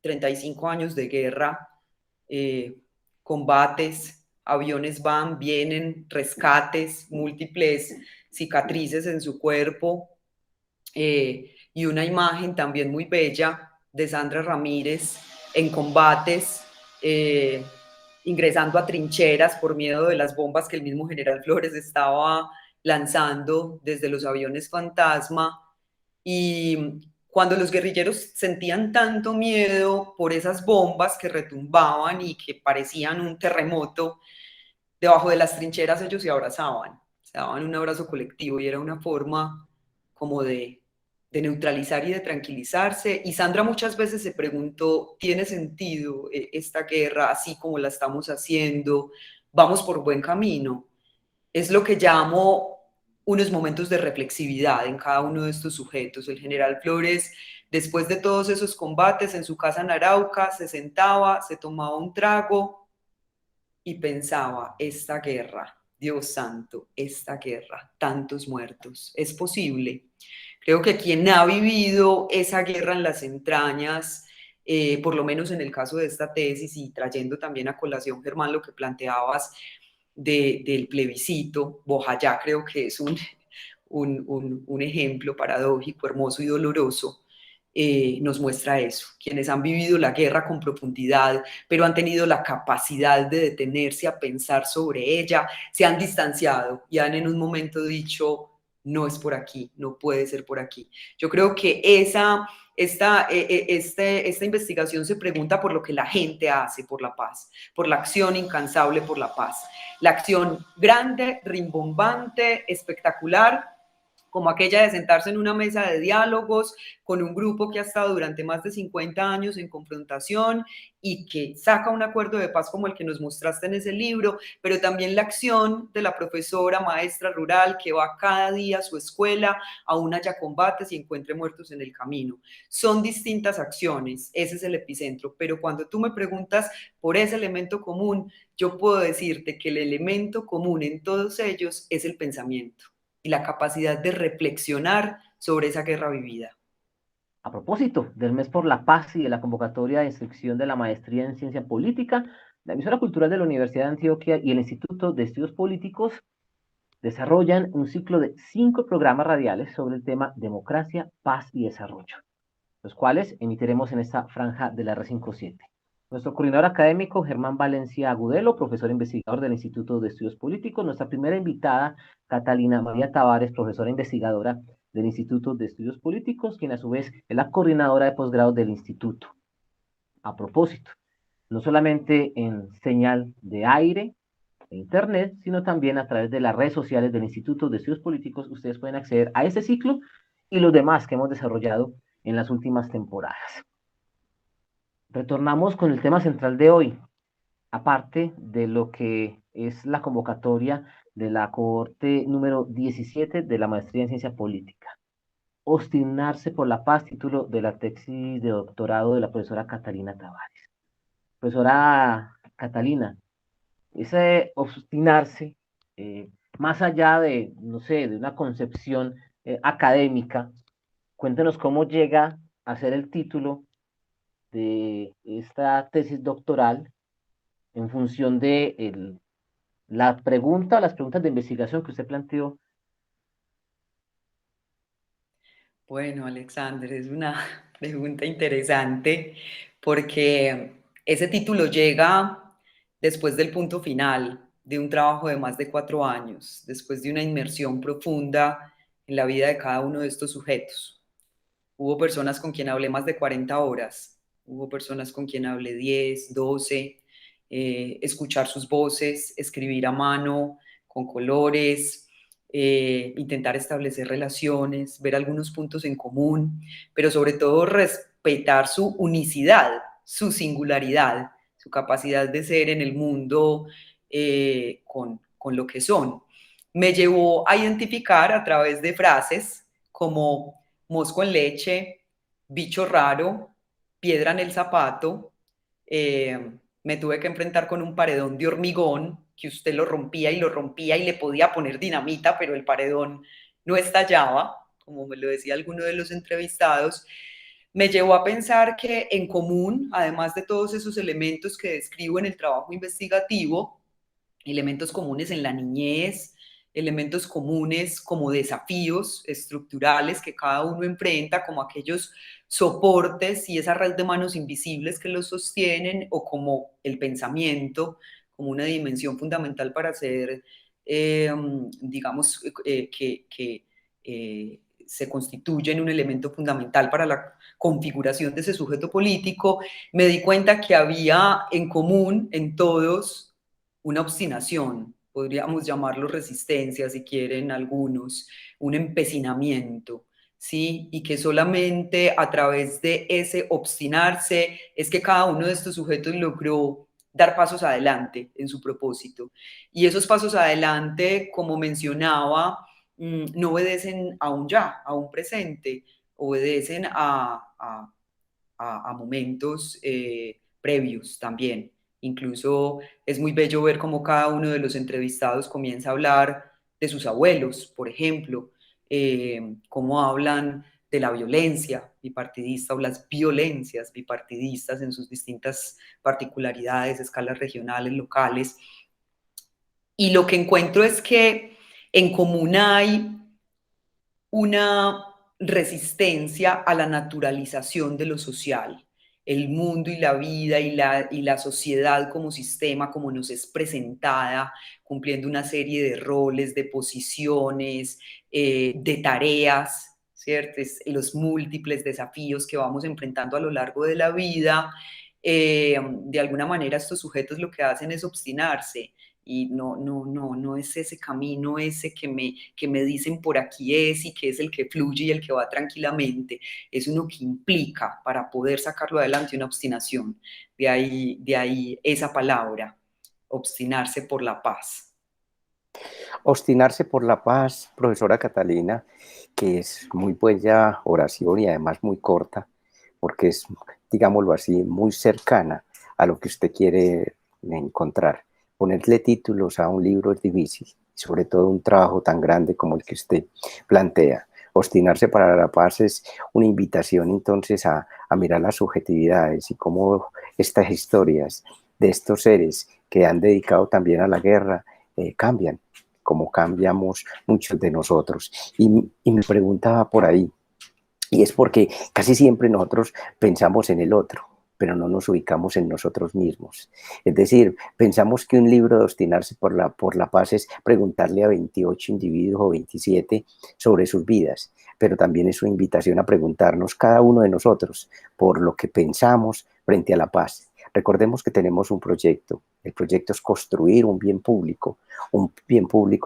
35 años de guerra, combates, aviones van, vienen, rescates, múltiples cicatrices en su cuerpo, y una imagen también muy bella de Sandra Ramírez en combates, ingresando a trincheras por miedo de las bombas que el mismo general Flores estaba lanzando desde los aviones fantasma. Y cuando los guerrilleros sentían tanto miedo por esas bombas que retumbaban y que parecían un terremoto, debajo de las trincheras ellos se daban un abrazo colectivo, y era una forma como de neutralizar y de tranquilizarse. Y Sandra muchas veces se preguntó, ¿tiene sentido esta guerra así como la estamos haciendo? ¿Vamos por buen camino? Es lo que llamo unos momentos de reflexividad en cada uno de estos sujetos. El general Flores, después de todos esos combates en su casa en Arauca, se sentaba, se tomaba un trago y pensaba: esta guerra, Dios santo, esta guerra, tantos muertos, ¿es posible? Creo que quien ha vivido esa guerra en las entrañas, por lo menos en el caso de esta tesis, y trayendo también a colación, Germán, lo que planteabas del plebiscito, Bojayá creo que es un ejemplo paradójico, hermoso y doloroso, nos muestra eso. Quienes han vivido la guerra con profundidad, pero han tenido la capacidad de detenerse a pensar sobre ella, se han distanciado y han en un momento dicho, no es por aquí, no puede ser por aquí. Yo creo que esta investigación se pregunta por lo que la gente hace por la paz, por la acción incansable por la paz. La acción grande, rimbombante, espectacular, como aquella de sentarse en una mesa de diálogos con un grupo que ha estado durante más de 50 años en confrontación y que saca un acuerdo de paz como el que nos mostraste en ese libro, pero también la acción de la profesora maestra rural que va cada día a su escuela, aún haya combates y encuentre muertos en el camino. Son distintas acciones, ese es el epicentro, pero cuando tú me preguntas por ese elemento común, yo puedo decirte que el elemento común en todos ellos es el pensamiento y la capacidad de reflexionar sobre esa guerra vivida. A propósito del Mes por la Paz y de la convocatoria de inscripción de la maestría en Ciencia Política, la emisora cultural de la Universidad de Antioquia y el Instituto de Estudios Políticos desarrollan un ciclo de 5 programas radiales sobre el tema democracia, paz y desarrollo, los cuales emitiremos en esta franja de la R57. Nuestro coordinador académico, Germán Valencia Agudelo, profesor investigador del Instituto de Estudios Políticos. Nuestra primera invitada, Catalina María Tavares, profesora investigadora del Instituto de Estudios Políticos, quien a su vez es la coordinadora de posgrado del instituto. A propósito, no solamente en señal de aire, de internet, sino también a través de las redes sociales del Instituto de Estudios Políticos, ustedes pueden acceder a este ciclo y los demás que hemos desarrollado en las últimas temporadas. Retornamos con el tema central de hoy, aparte de lo que es la convocatoria de la cohorte número 17 de la maestría en ciencia política. Obstinarse por la paz, título de la tesis de doctorado de la profesora Catalina Tavares. Profesora Catalina, ese obstinarse, más allá de, no sé, de una concepción académica, cuéntenos cómo llega a ser el título de esta tesis doctoral en función de la pregunta o las preguntas de investigación que usted planteó. Bueno, Alexander, es una pregunta interesante porque ese título llega después del punto final de un trabajo de más de 4 años, después de una inmersión profunda en la vida de cada uno de estos sujetos. Hubo personas con quien hablé más de 40 horas, hubo personas con quien hablé 10, 12, escuchar sus voces, escribir a mano, con colores, intentar establecer relaciones, ver algunos puntos en común, pero sobre todo respetar su unicidad, su singularidad, su capacidad de ser en el mundo con lo que son. Me llevó a identificar a través de frases como mosco en leche, bicho raro, piedra en el zapato. Me tuve que enfrentar con un paredón de hormigón que usted lo rompía y le podía poner dinamita, pero el paredón no estallaba, como me lo decía alguno de los entrevistados. Me llevó a pensar que en común, además de todos esos elementos que describo en el trabajo investigativo, elementos comunes en la niñez, elementos comunes como desafíos estructurales que cada uno enfrenta, como aquellos soportes y esa red de manos invisibles que los sostienen, o como el pensamiento, como una dimensión fundamental para ser, digamos, se constituye en un elemento fundamental para la configuración de ese sujeto político. Me di cuenta que había en común en todos una obstinación, podríamos llamarlo resistencia si quieren algunos, un empecinamiento, ¿sí? Y que solamente a través de ese obstinarse es que cada uno de estos sujetos logró dar pasos adelante en su propósito. Y esos pasos adelante, como mencionaba, no obedecen a un ya, a un presente, obedecen a momentos previos también. Incluso es muy bello ver cómo cada uno de los entrevistados comienza a hablar de sus abuelos, por ejemplo, cómo hablan de la violencia bipartidista o las violencias bipartidistas en sus distintas particularidades, escalas regionales, locales. Y lo que encuentro es que en común hay una resistencia a la naturalización de lo social. El mundo y la vida y la sociedad como sistema, como nos es presentada, cumpliendo una serie de roles, de posiciones, de tareas, ¿cierto? Los múltiples desafíos que vamos enfrentando a lo largo de la vida. De alguna manera estos sujetos lo que hacen es obstinarse y no es ese camino ese que me dicen por aquí es y que es el que fluye y el que va tranquilamente, es uno que implica para poder sacarlo adelante una obstinación. De ahí esa palabra, obstinarse por la paz. Obstinarse por la paz, profesora Catalina, que es muy bella oración y además muy corta, porque es, digámoslo así, muy cercana a lo que usted quiere encontrar. Ponerle títulos a un libro es difícil, sobre todo un trabajo tan grande como el que usted plantea. Obstinarse para la paz es una invitación entonces a mirar las subjetividades y cómo estas historias de estos seres que han dedicado también a la guerra cambian, como cambiamos muchos de nosotros. Y me preguntaba por ahí, y es porque casi siempre nosotros pensamos en el otro, pero no nos ubicamos en nosotros mismos. Es decir, pensamos que un libro de obstinarse por la paz es preguntarle a 28 individuos o 27 sobre sus vidas, pero también es una invitación a preguntarnos cada uno de nosotros por lo que pensamos frente a la paz. Recordemos que tenemos un proyecto. El proyecto es construir un bien público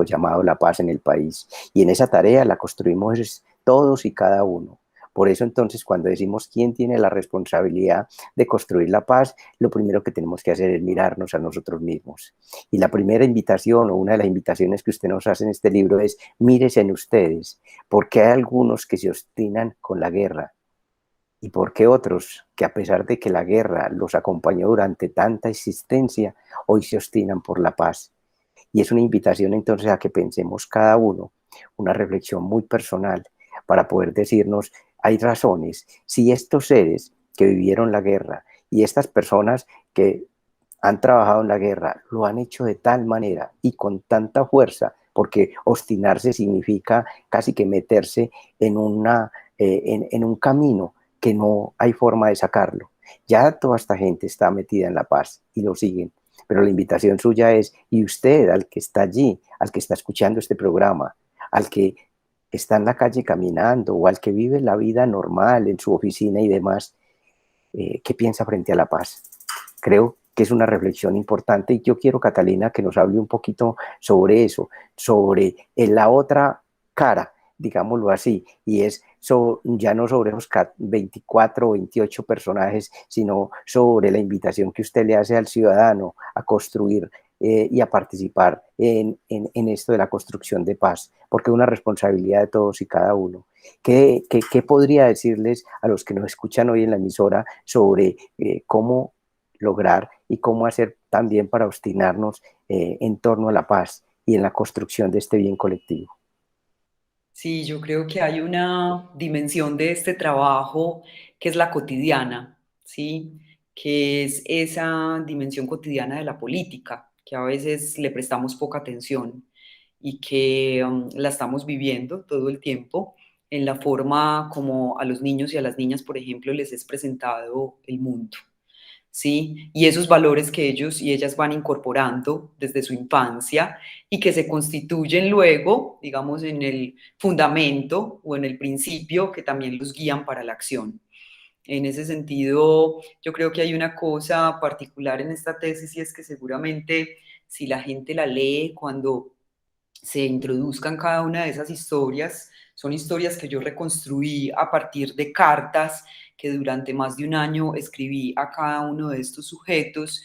llamado la paz en el país. Y en esa tarea la construimos todos y cada uno. Por eso entonces cuando decimos quién tiene la responsabilidad de construir la paz, lo primero que tenemos que hacer es mirarnos a nosotros mismos. Y la primera invitación o una de las invitaciones que usted nos hace en este libro es mírese en ustedes, porque hay algunos que se obstinan con la guerra y porque otros que a pesar de que la guerra los acompañó durante tanta existencia, hoy se obstinan por la paz. Y es una invitación entonces a que pensemos cada uno una reflexión muy personal para poder decirnos, hay razones, si estos seres que vivieron la guerra y estas personas que han trabajado en la guerra lo han hecho de tal manera y con tanta fuerza, porque obstinarse significa casi que meterse en un camino que no hay forma de sacarlo. Ya toda esta gente está metida en la paz y lo siguen, pero la invitación suya es, y usted, al que está allí, al que está escuchando este programa, al que está en la calle caminando o al que vive la vida normal en su oficina y demás, ¿qué piensa frente a la paz? Creo que es una reflexión importante y yo quiero, Catalina, que nos hable un poquito sobre eso, sobre la otra cara, digámoslo así, y es ya no sobre esos 24 o 28 personajes, sino sobre la invitación que usted le hace al ciudadano a construir y a participar en esto de la construcción de paz, porque es una responsabilidad de todos y cada uno. ¿Qué podría decirles a los que nos escuchan hoy en la emisora sobre cómo lograr y cómo hacer también para obstinarnos en torno a la paz y en la construcción de este bien colectivo? Sí, yo creo que hay una dimensión de este trabajo que es la cotidiana, ¿sí? Que es esa dimensión cotidiana de la política, que a veces le prestamos poca atención y que la estamos viviendo todo el tiempo en la forma como a los niños y a las niñas, por ejemplo, les es presentado el mundo. ¿Sí? Y esos valores que ellos y ellas van incorporando desde su infancia y que se constituyen luego, digamos, en el fundamento o en el principio que también los guían para la acción. En ese sentido, yo creo que hay una cosa particular en esta tesis y es que seguramente si la gente la lee cuando se introduzcan cada una de esas historias. Son historias que yo reconstruí a partir de cartas que durante más de un año escribí a cada uno de estos sujetos,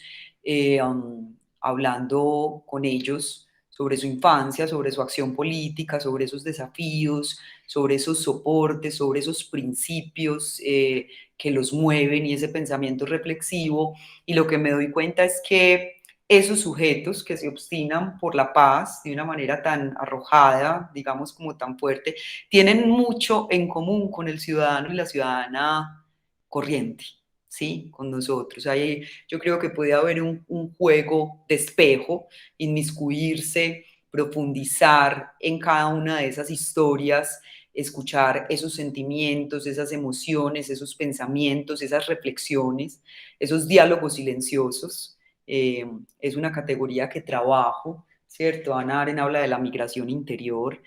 hablando con ellos sobre su infancia, sobre su acción política, sobre esos desafíos, sobre esos soportes, sobre esos principios que los mueven y ese pensamiento reflexivo. Y lo que me doy cuenta es que esos sujetos que se obstinan por la paz de una manera tan arrojada, digamos como tan fuerte, tienen mucho en común con el ciudadano y la ciudadana corriente, ¿sí? Con nosotros. Ahí yo creo que puede haber un juego de espejo, inmiscuirse, profundizar en cada una de esas historias, escuchar esos sentimientos, esas emociones, esos pensamientos, esas reflexiones, esos diálogos silenciosos. Es una categoría que trabajo, ¿cierto? Hannah Arendt habla de la migración interior,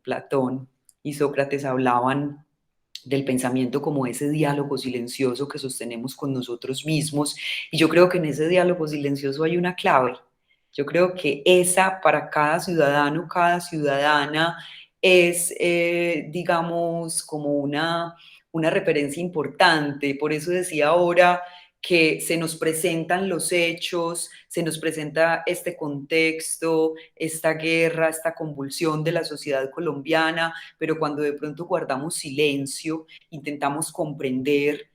Platón y Sócrates hablaban del pensamiento como ese diálogo silencioso que sostenemos con nosotros mismos, y yo creo que en ese diálogo silencioso hay una clave. Yo creo que esa para cada ciudadano, cada ciudadana es, digamos, como una referencia importante. Por eso decía ahora que se nos presentan los hechos, se nos presenta este contexto, esta guerra, esta convulsión de la sociedad colombiana, pero cuando de pronto guardamos silencio, intentamos comprender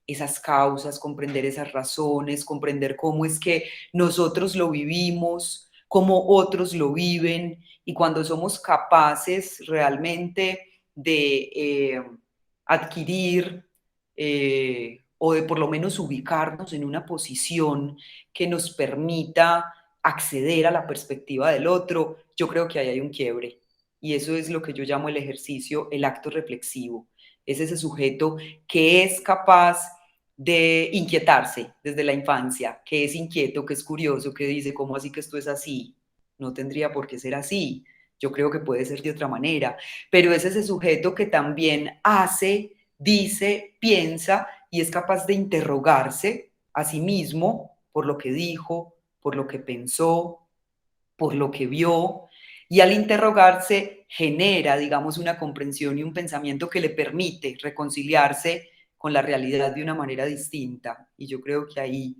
esas causas, comprender esas razones, comprender cómo es que nosotros lo vivimos, cómo otros lo viven, y cuando somos capaces realmente de adquirir o de por lo menos ubicarnos en una posición que nos permita acceder a la perspectiva del otro, yo creo que ahí hay un quiebre. Y eso es lo que yo llamo el ejercicio, el acto reflexivo. Es ese sujeto que es capaz de inquietarse desde la infancia, que es inquieto, que es curioso, que dice, ¿cómo así que esto es así? No tendría por qué ser así. Yo creo que puede ser de otra manera. Pero es ese sujeto que también hace, dice, piensa y es capaz de interrogarse a sí mismo por lo que dijo, por lo que pensó, por lo que vio, y al interrogarse genera, digamos, una comprensión y un pensamiento que le permite reconciliarse con la realidad de una manera distinta. Y yo creo que ahí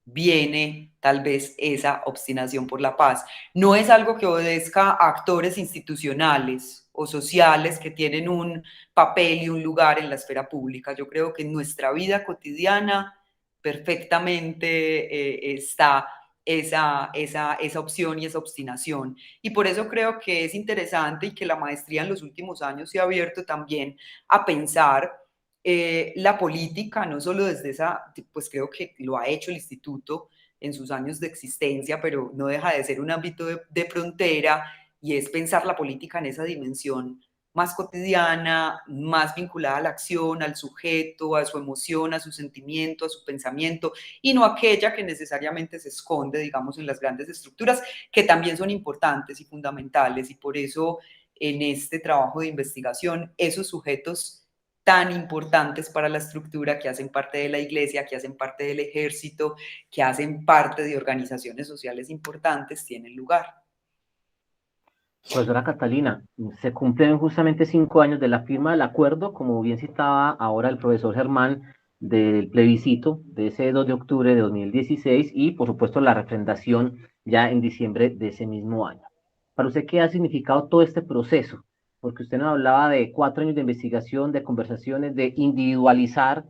viene tal vez esa obstinación por la paz. No es algo que obedezca a actores institucionales o sociales que tienen un papel y un lugar en la esfera pública. Yo creo que en nuestra vida cotidiana perfectamente está esa opción y esa obstinación. Y por eso creo que es interesante y que la maestría en los últimos años se ha abierto también a pensar la política, no solo desde esa, pues creo que lo ha hecho el instituto en sus años de existencia, pero no deja de ser un ámbito de frontera, y es pensar la política en esa dimensión más cotidiana, más vinculada a la acción, al sujeto, a su emoción, a su sentimiento, a su pensamiento, y no aquella que necesariamente se esconde, digamos, en las grandes estructuras, que también son importantes y fundamentales, y por eso en este trabajo de investigación, esos sujetos tan importantes para la estructura, que hacen parte de la iglesia, que hacen parte del ejército, que hacen parte de organizaciones sociales importantes, tienen lugar. Profesora Catalina, se cumplen justamente 5 años de la firma del acuerdo, como bien citaba ahora el profesor Germán, del plebiscito de ese 2 de octubre de 2016 y, por supuesto, la refrendación ya en diciembre de ese mismo año. Para usted, ¿qué ha significado todo este proceso? Porque usted nos hablaba de 4 años de investigación, de conversaciones, de individualizar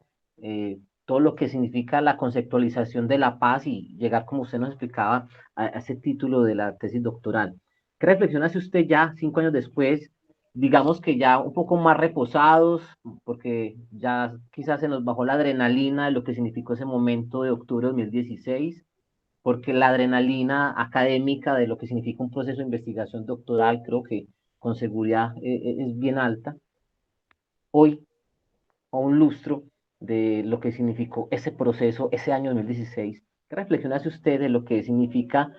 todo lo que significa la conceptualización de la paz y llegar, como usted nos explicaba, a ese título de la tesis doctoral. ¿Qué reflexión hace usted ya 5 años después? Digamos que ya un poco más reposados, porque ya quizás se nos bajó la adrenalina de lo que significó ese momento de octubre de 2016, porque la adrenalina académica de lo que significa un proceso de investigación doctoral creo que con seguridad es bien alta. Hoy, a un lustro de lo que significó ese proceso, ese año 2016, ¿qué reflexión hace usted de lo que significa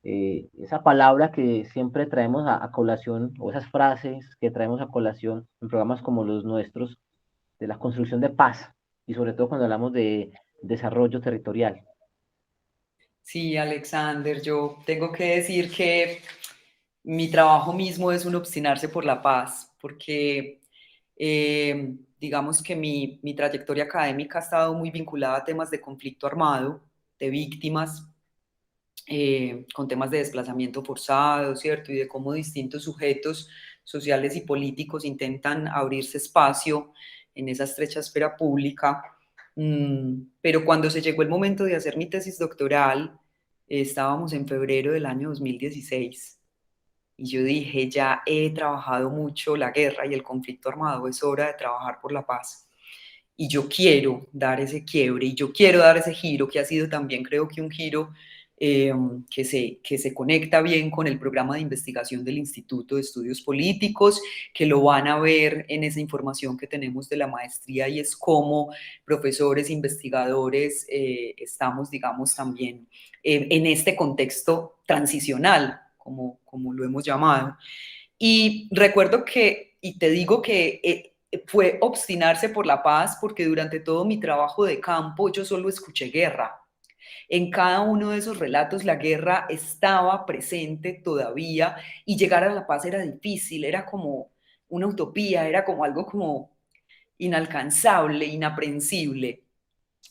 esa palabra que siempre traemos a colación, o esas frases que traemos a colación en programas como los nuestros, de la construcción de paz, y sobre todo cuando hablamos de desarrollo territorial? Sí, Alexander, yo tengo que decir que mi trabajo mismo es un obstinarse por la paz, porque digamos que mi trayectoria académica ha estado muy vinculada a temas de conflicto armado, de víctimas, con temas de desplazamiento forzado, ¿cierto? Y de cómo distintos sujetos sociales y políticos intentan abrirse espacio en esa estrecha esfera pública. Pero cuando se llegó el momento de hacer mi tesis doctoral, estábamos en febrero del año 2016 y yo dije, ya he trabajado mucho la guerra y el conflicto armado, es hora de trabajar por la paz. Y yo quiero dar ese quiebre y yo quiero dar ese giro que ha sido también creo que un giro que se conecta bien con el programa de investigación del Instituto de Estudios Políticos, que lo van a ver en esa información que tenemos de la maestría, y es cómo profesores, investigadores, estamos, digamos, también en este contexto transicional, como lo hemos llamado. Y recuerdo que, y te digo que fue obstinarse por la paz, porque durante todo mi trabajo de campo yo solo escuché guerra. En cada uno de esos relatos la guerra estaba presente todavía y llegar a la paz era difícil, era como una utopía, era como algo como inalcanzable, inaprensible.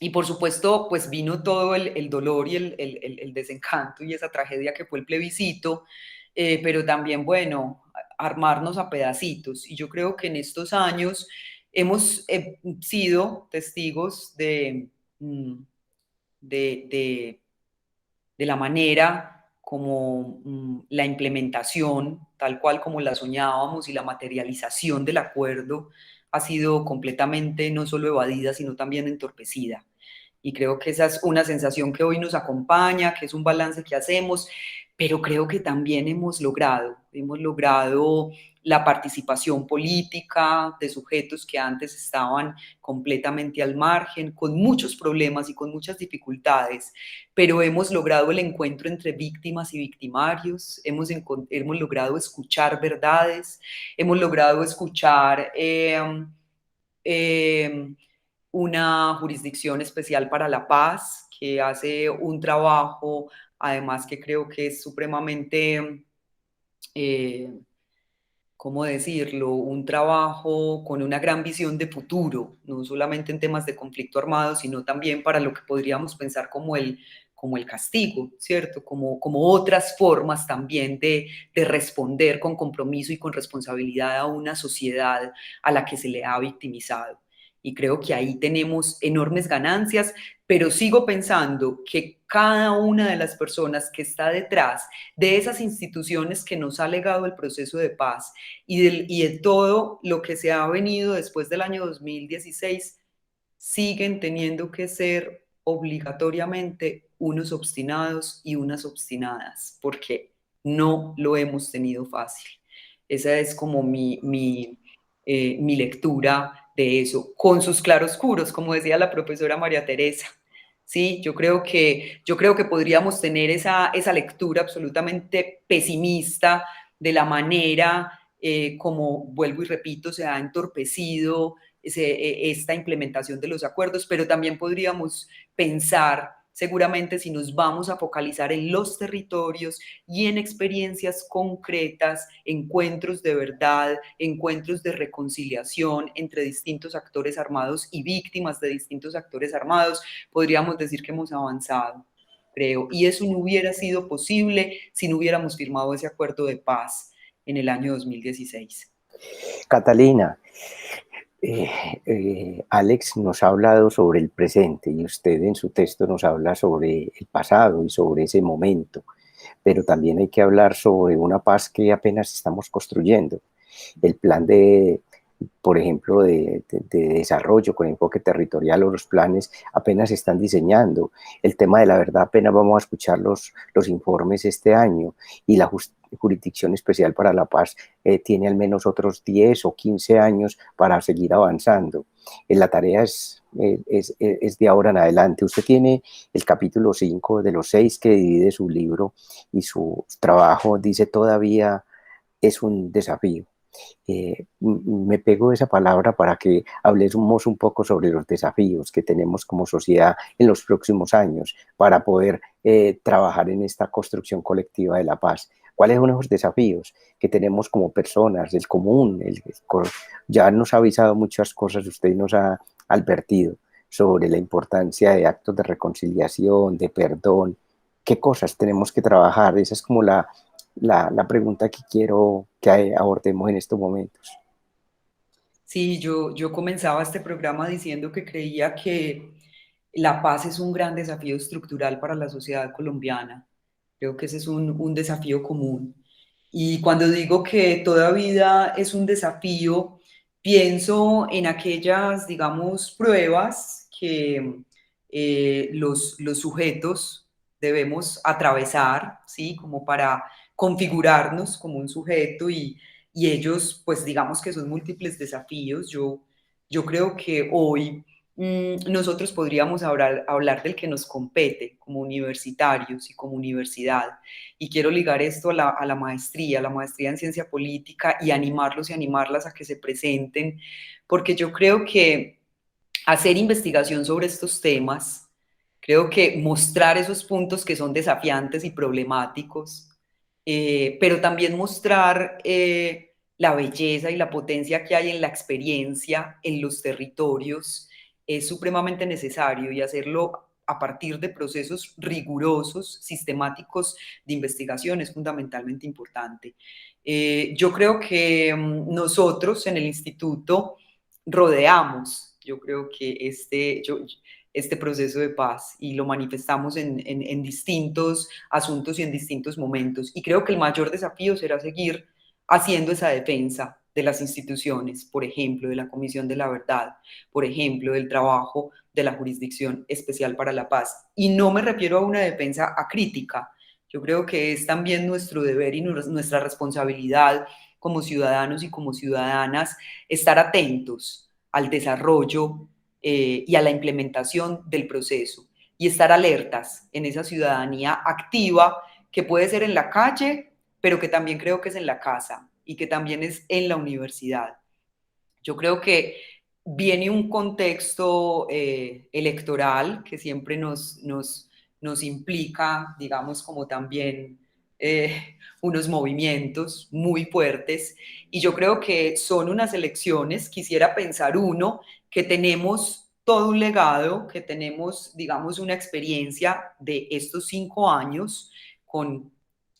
Y por supuesto, pues vino todo el dolor y el desencanto y esa tragedia que fue el plebiscito, pero también, bueno, armarnos a pedacitos. Y yo creo que en estos años hemos sido testigos mm, de, de, de la manera como la implementación, tal cual como la soñábamos, y la materialización del acuerdo ha sido completamente no solo evadida, sino también entorpecida. Y creo que esa es una sensación que hoy nos acompaña, que es un balance que hacemos, pero creo que también hemos logrado la participación política de sujetos que antes estaban completamente al margen, con muchos problemas y con muchas dificultades, pero hemos logrado el encuentro entre víctimas y victimarios, hemos logrado escuchar verdades, hemos logrado escuchar eh, una jurisdicción especial para la paz que hace un trabajo, además que creo que es supremamente, eh, ¿cómo decirlo? Un trabajo con una gran visión de futuro, no solamente en temas de conflicto armado, sino también para lo que podríamos pensar como el castigo, ¿cierto? Como otras formas también de responder con compromiso y con responsabilidad a una sociedad a la que se le ha victimizado. Y creo que ahí tenemos enormes ganancias, pero sigo pensando que cada una de las personas que está detrás de esas instituciones que nos ha legado el proceso de paz y de todo lo que se ha venido después del año 2016, siguen teniendo que ser obligatoriamente unos obstinados y unas obstinadas, porque no lo hemos tenido fácil. Esa es como mi lectura de eso, con sus claroscuros, como decía la profesora María Teresa. Sí, yo creo que podríamos tener esa lectura absolutamente pesimista de la manera como, vuelvo y repito, se ha entorpecido esta implementación de los acuerdos, pero también podríamos pensar, seguramente, si nos vamos a focalizar en los territorios y en experiencias concretas, encuentros de verdad, encuentros de reconciliación entre distintos actores armados y víctimas de distintos actores armados, podríamos decir que hemos avanzado, creo. Y eso no hubiera sido posible si no hubiéramos firmado ese acuerdo de paz en el año 2016. Catalina, Alex nos ha hablado sobre el presente y usted en su texto nos habla sobre el pasado y sobre ese momento, pero también hay que hablar sobre una paz que apenas estamos construyendo. El plan por ejemplo, de desarrollo con enfoque territorial, o los planes apenas se están diseñando. El tema de la verdad, apenas vamos a escuchar los informes este año, y la Jurisdicción Especial para la Paz tiene al menos otros 10 o 15 años para seguir avanzando. La tarea es de ahora en adelante. Usted tiene el capítulo 5 de los 6 que divide su libro, y su trabajo dice todavía es un desafío. Me pego esa palabra para que hablemos un poco sobre los desafíos que tenemos como sociedad en los próximos años para poder trabajar en esta construcción colectiva de la paz. ¿Cuáles son esos desafíos que tenemos como personas, el común? Ya nos ha avisado muchas cosas, usted nos ha advertido sobre la importancia de actos de reconciliación, de perdón. ¿Qué cosas tenemos que trabajar? Esa es como la pregunta que quiero que abordemos en estos momentos. Sí, yo comenzaba este programa diciendo que creía que la paz es un gran desafío estructural para la sociedad colombiana. Creo que ese es un desafío común. Y cuando digo que toda vida es un desafío, pienso en aquellas, digamos, pruebas que los sujetos debemos atravesar, ¿sí? Como para configurarnos como un sujeto y ellos, pues digamos que son múltiples desafíos. Yo creo que hoy nosotros podríamos hablar del que nos compete como universitarios y como universidad. Y quiero ligar esto a la maestría en ciencia política y animarlos y animarlas a que se presenten, porque yo creo que hacer investigación sobre estos temas, creo que mostrar esos puntos que son desafiantes y problemáticos, pero también mostrar la belleza y la potencia que hay en la experiencia, en los territorios, es supremamente necesario y hacerlo a partir de procesos rigurosos, sistemáticos de investigación es fundamentalmente importante. Yo creo que nosotros en el instituto rodeamos, yo creo que este proceso de paz y lo manifestamos en distintos asuntos y en distintos momentos. Y creo que el mayor desafío será seguir haciendo esa defensa de las instituciones, por ejemplo, de la Comisión de la Verdad, por ejemplo, del trabajo de la Jurisdicción Especial para la Paz. Y no me refiero a una defensa acrítica. Yo creo que es también nuestro deber y nuestra responsabilidad como ciudadanos y como ciudadanas estar atentos al desarrollo y a la implementación del proceso y estar alertas en esa ciudadanía activa que puede ser en la calle, pero que también creo que es en la casa y que también es en la universidad. Yo creo que viene un contexto electoral que siempre nos implica, digamos, como también unos movimientos muy fuertes. Y yo creo que son unas elecciones, quisiera pensar uno, que tenemos todo un legado, que tenemos, digamos, una experiencia de estos 5 años con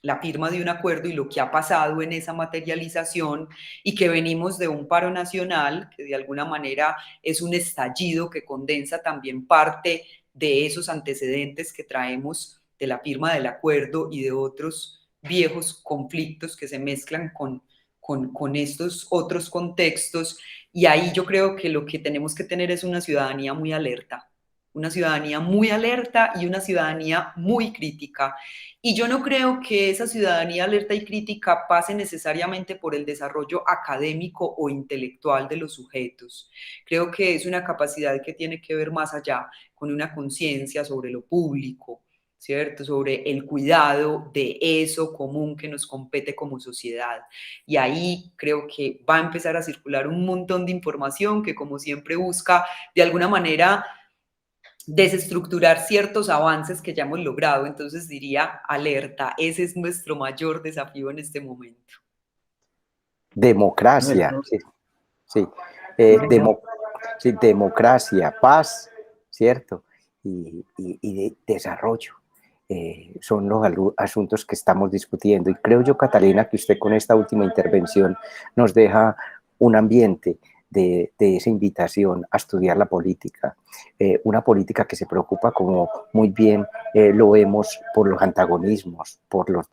la firma de un acuerdo y lo que ha pasado en esa materialización y que venimos de un paro nacional que de alguna manera es un estallido que condensa también parte de esos antecedentes que traemos de la firma del acuerdo y de otros viejos conflictos que se mezclan con estos otros contextos. Y ahí yo creo que lo que tenemos que tener es una ciudadanía muy alerta y una ciudadanía muy crítica. Y yo no creo que esa ciudadanía alerta y crítica pase necesariamente por el desarrollo académico o intelectual de los sujetos. Creo que es una capacidad que tiene que ver más allá, con una conciencia sobre lo público, ¿cierto? Sobre el cuidado de eso común que nos compete como sociedad. Y ahí creo que va a empezar a circular un montón de información que, como siempre, busca de alguna manera desestructurar ciertos avances que ya hemos logrado. Entonces diría alerta, ese es nuestro mayor desafío en este momento. Democracia, Nuestro, sí, sí. sí, Eh, señor. demo- sí, democracia, paz, ¿cierto? Y desarrollo. Son los asuntos que estamos discutiendo. Y creo yo, Catalina, que usted con esta última intervención nos deja un ambiente de esa invitación a estudiar la política, una política que se preocupa, como muy bien lo vemos, por los antagonismos, por los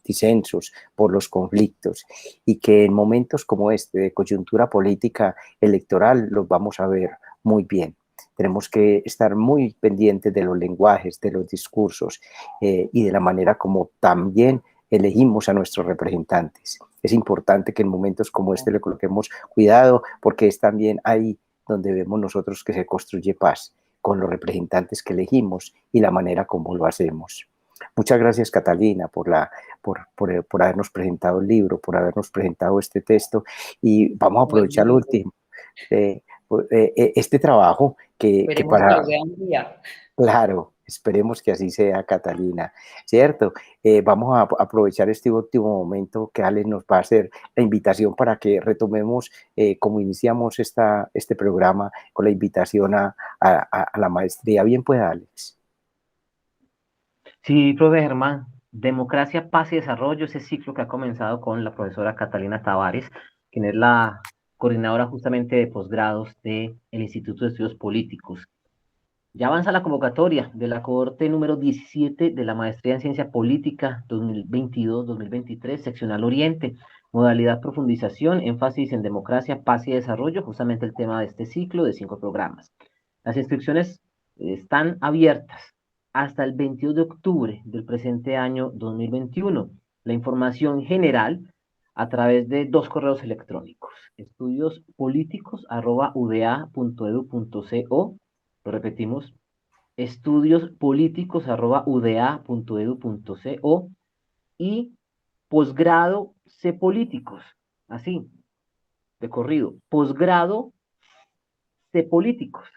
disensos, por los conflictos, y que en momentos como este de coyuntura política electoral los vamos a ver muy bien. Tenemos que estar muy pendientes de los lenguajes, de los discursos y de la manera como también elegimos a nuestros representantes. Es importante que en momentos como este le coloquemos cuidado, porque es también ahí donde vemos nosotros que se construye paz, con los representantes que elegimos y la manera como lo hacemos. Muchas gracias, Catalina, por habernos presentado el libro, por habernos presentado este texto, y vamos a aprovechar lo último, este trabajo que Esperemos que para, lo sea un día. claro, esperemos que así sea, Catalina, ¿cierto? Vamos a aprovechar este último momento que Alex nos va a hacer la invitación para que retomemos, como iniciamos este programa, con la invitación a la maestría. Bien, pues, Alex. Sí, profe Germán, democracia, paz y desarrollo, ese ciclo que ha comenzado con la profesora Catalina Tavares, quien es la coordinadora justamente de posgrados del Instituto de Estudios Políticos. Ya avanza la convocatoria de la cohorte número 17 de la Maestría en Ciencia Política 2022-2023, seccional Oriente, modalidad profundización, énfasis en democracia, paz y desarrollo, justamente el tema de este ciclo de 5 programas. Las inscripciones están abiertas hasta el 22 de octubre del presente año 2021. La información general a través de 2 correos electrónicos, estudiospoliticos@uda.edu.co, lo repetimos, estudiospoliticos@uda.edu.co y posgrado C políticos, así, de corrido, posgrado C políticos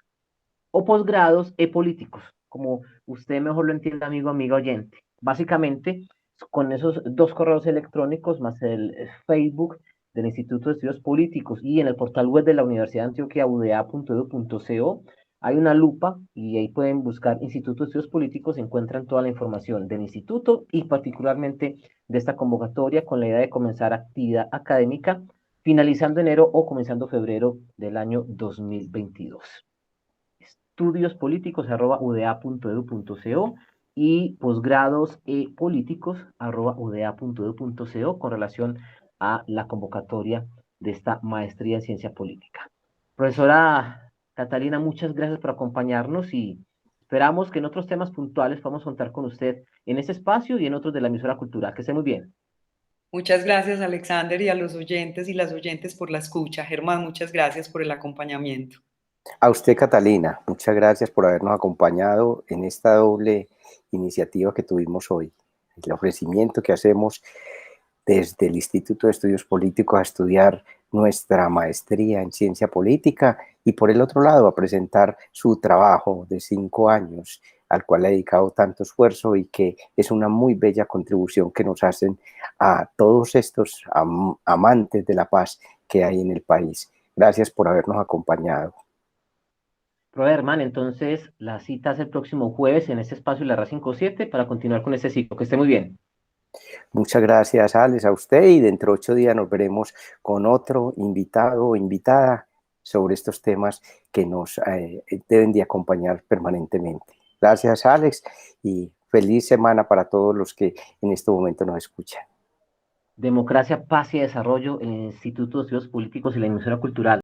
o posgrados E políticos, como usted mejor lo entienda, amigo, amiga oyente. Básicamente, con esos 2 correos electrónicos más el Facebook del Instituto de Estudios Políticos y en el portal web de la Universidad de Antioquia, uda.edu.co, hay una lupa y ahí pueden buscar Instituto de Estudios Políticos, encuentran toda la información del instituto y particularmente de esta convocatoria con la idea de comenzar actividad académica finalizando enero o comenzando febrero del año 2022. Estudiospoliticos@uda.edu.co y posgrados políticos@uda.edu.co con relación a la convocatoria de esta maestría en ciencia política. Profesora Catalina, muchas gracias por acompañarnos y esperamos que en otros temas puntuales podamos contar con usted en este espacio y en otros de la emisora cultural. Que esté muy bien. Muchas gracias, Alexander, y a los oyentes y las oyentes por la escucha. Germán, muchas gracias por el acompañamiento. A usted, Catalina, muchas gracias por habernos acompañado en esta doble iniciativa que tuvimos hoy. El ofrecimiento que hacemos desde el Instituto de Estudios Políticos a estudiar nuestra maestría en ciencia política y por el otro lado a presentar su trabajo de 5 años al cual ha dedicado tanto esfuerzo y que es una muy bella contribución que nos hacen a todos estos amantes de la paz que hay en el país. Gracias por habernos acompañado. Herman, entonces la cita es el próximo jueves en este espacio de la RA57 para continuar con este ciclo. Que esté muy bien. Muchas gracias, Alex, a usted, y dentro de 8 días nos veremos con otro invitado o invitada sobre estos temas que nos deben de acompañar permanentemente. Gracias, Alex, y feliz semana para todos los que en este momento nos escuchan. Democracia, Paz y Desarrollo, el Instituto de Estudios Políticos y la Emisora Cultural.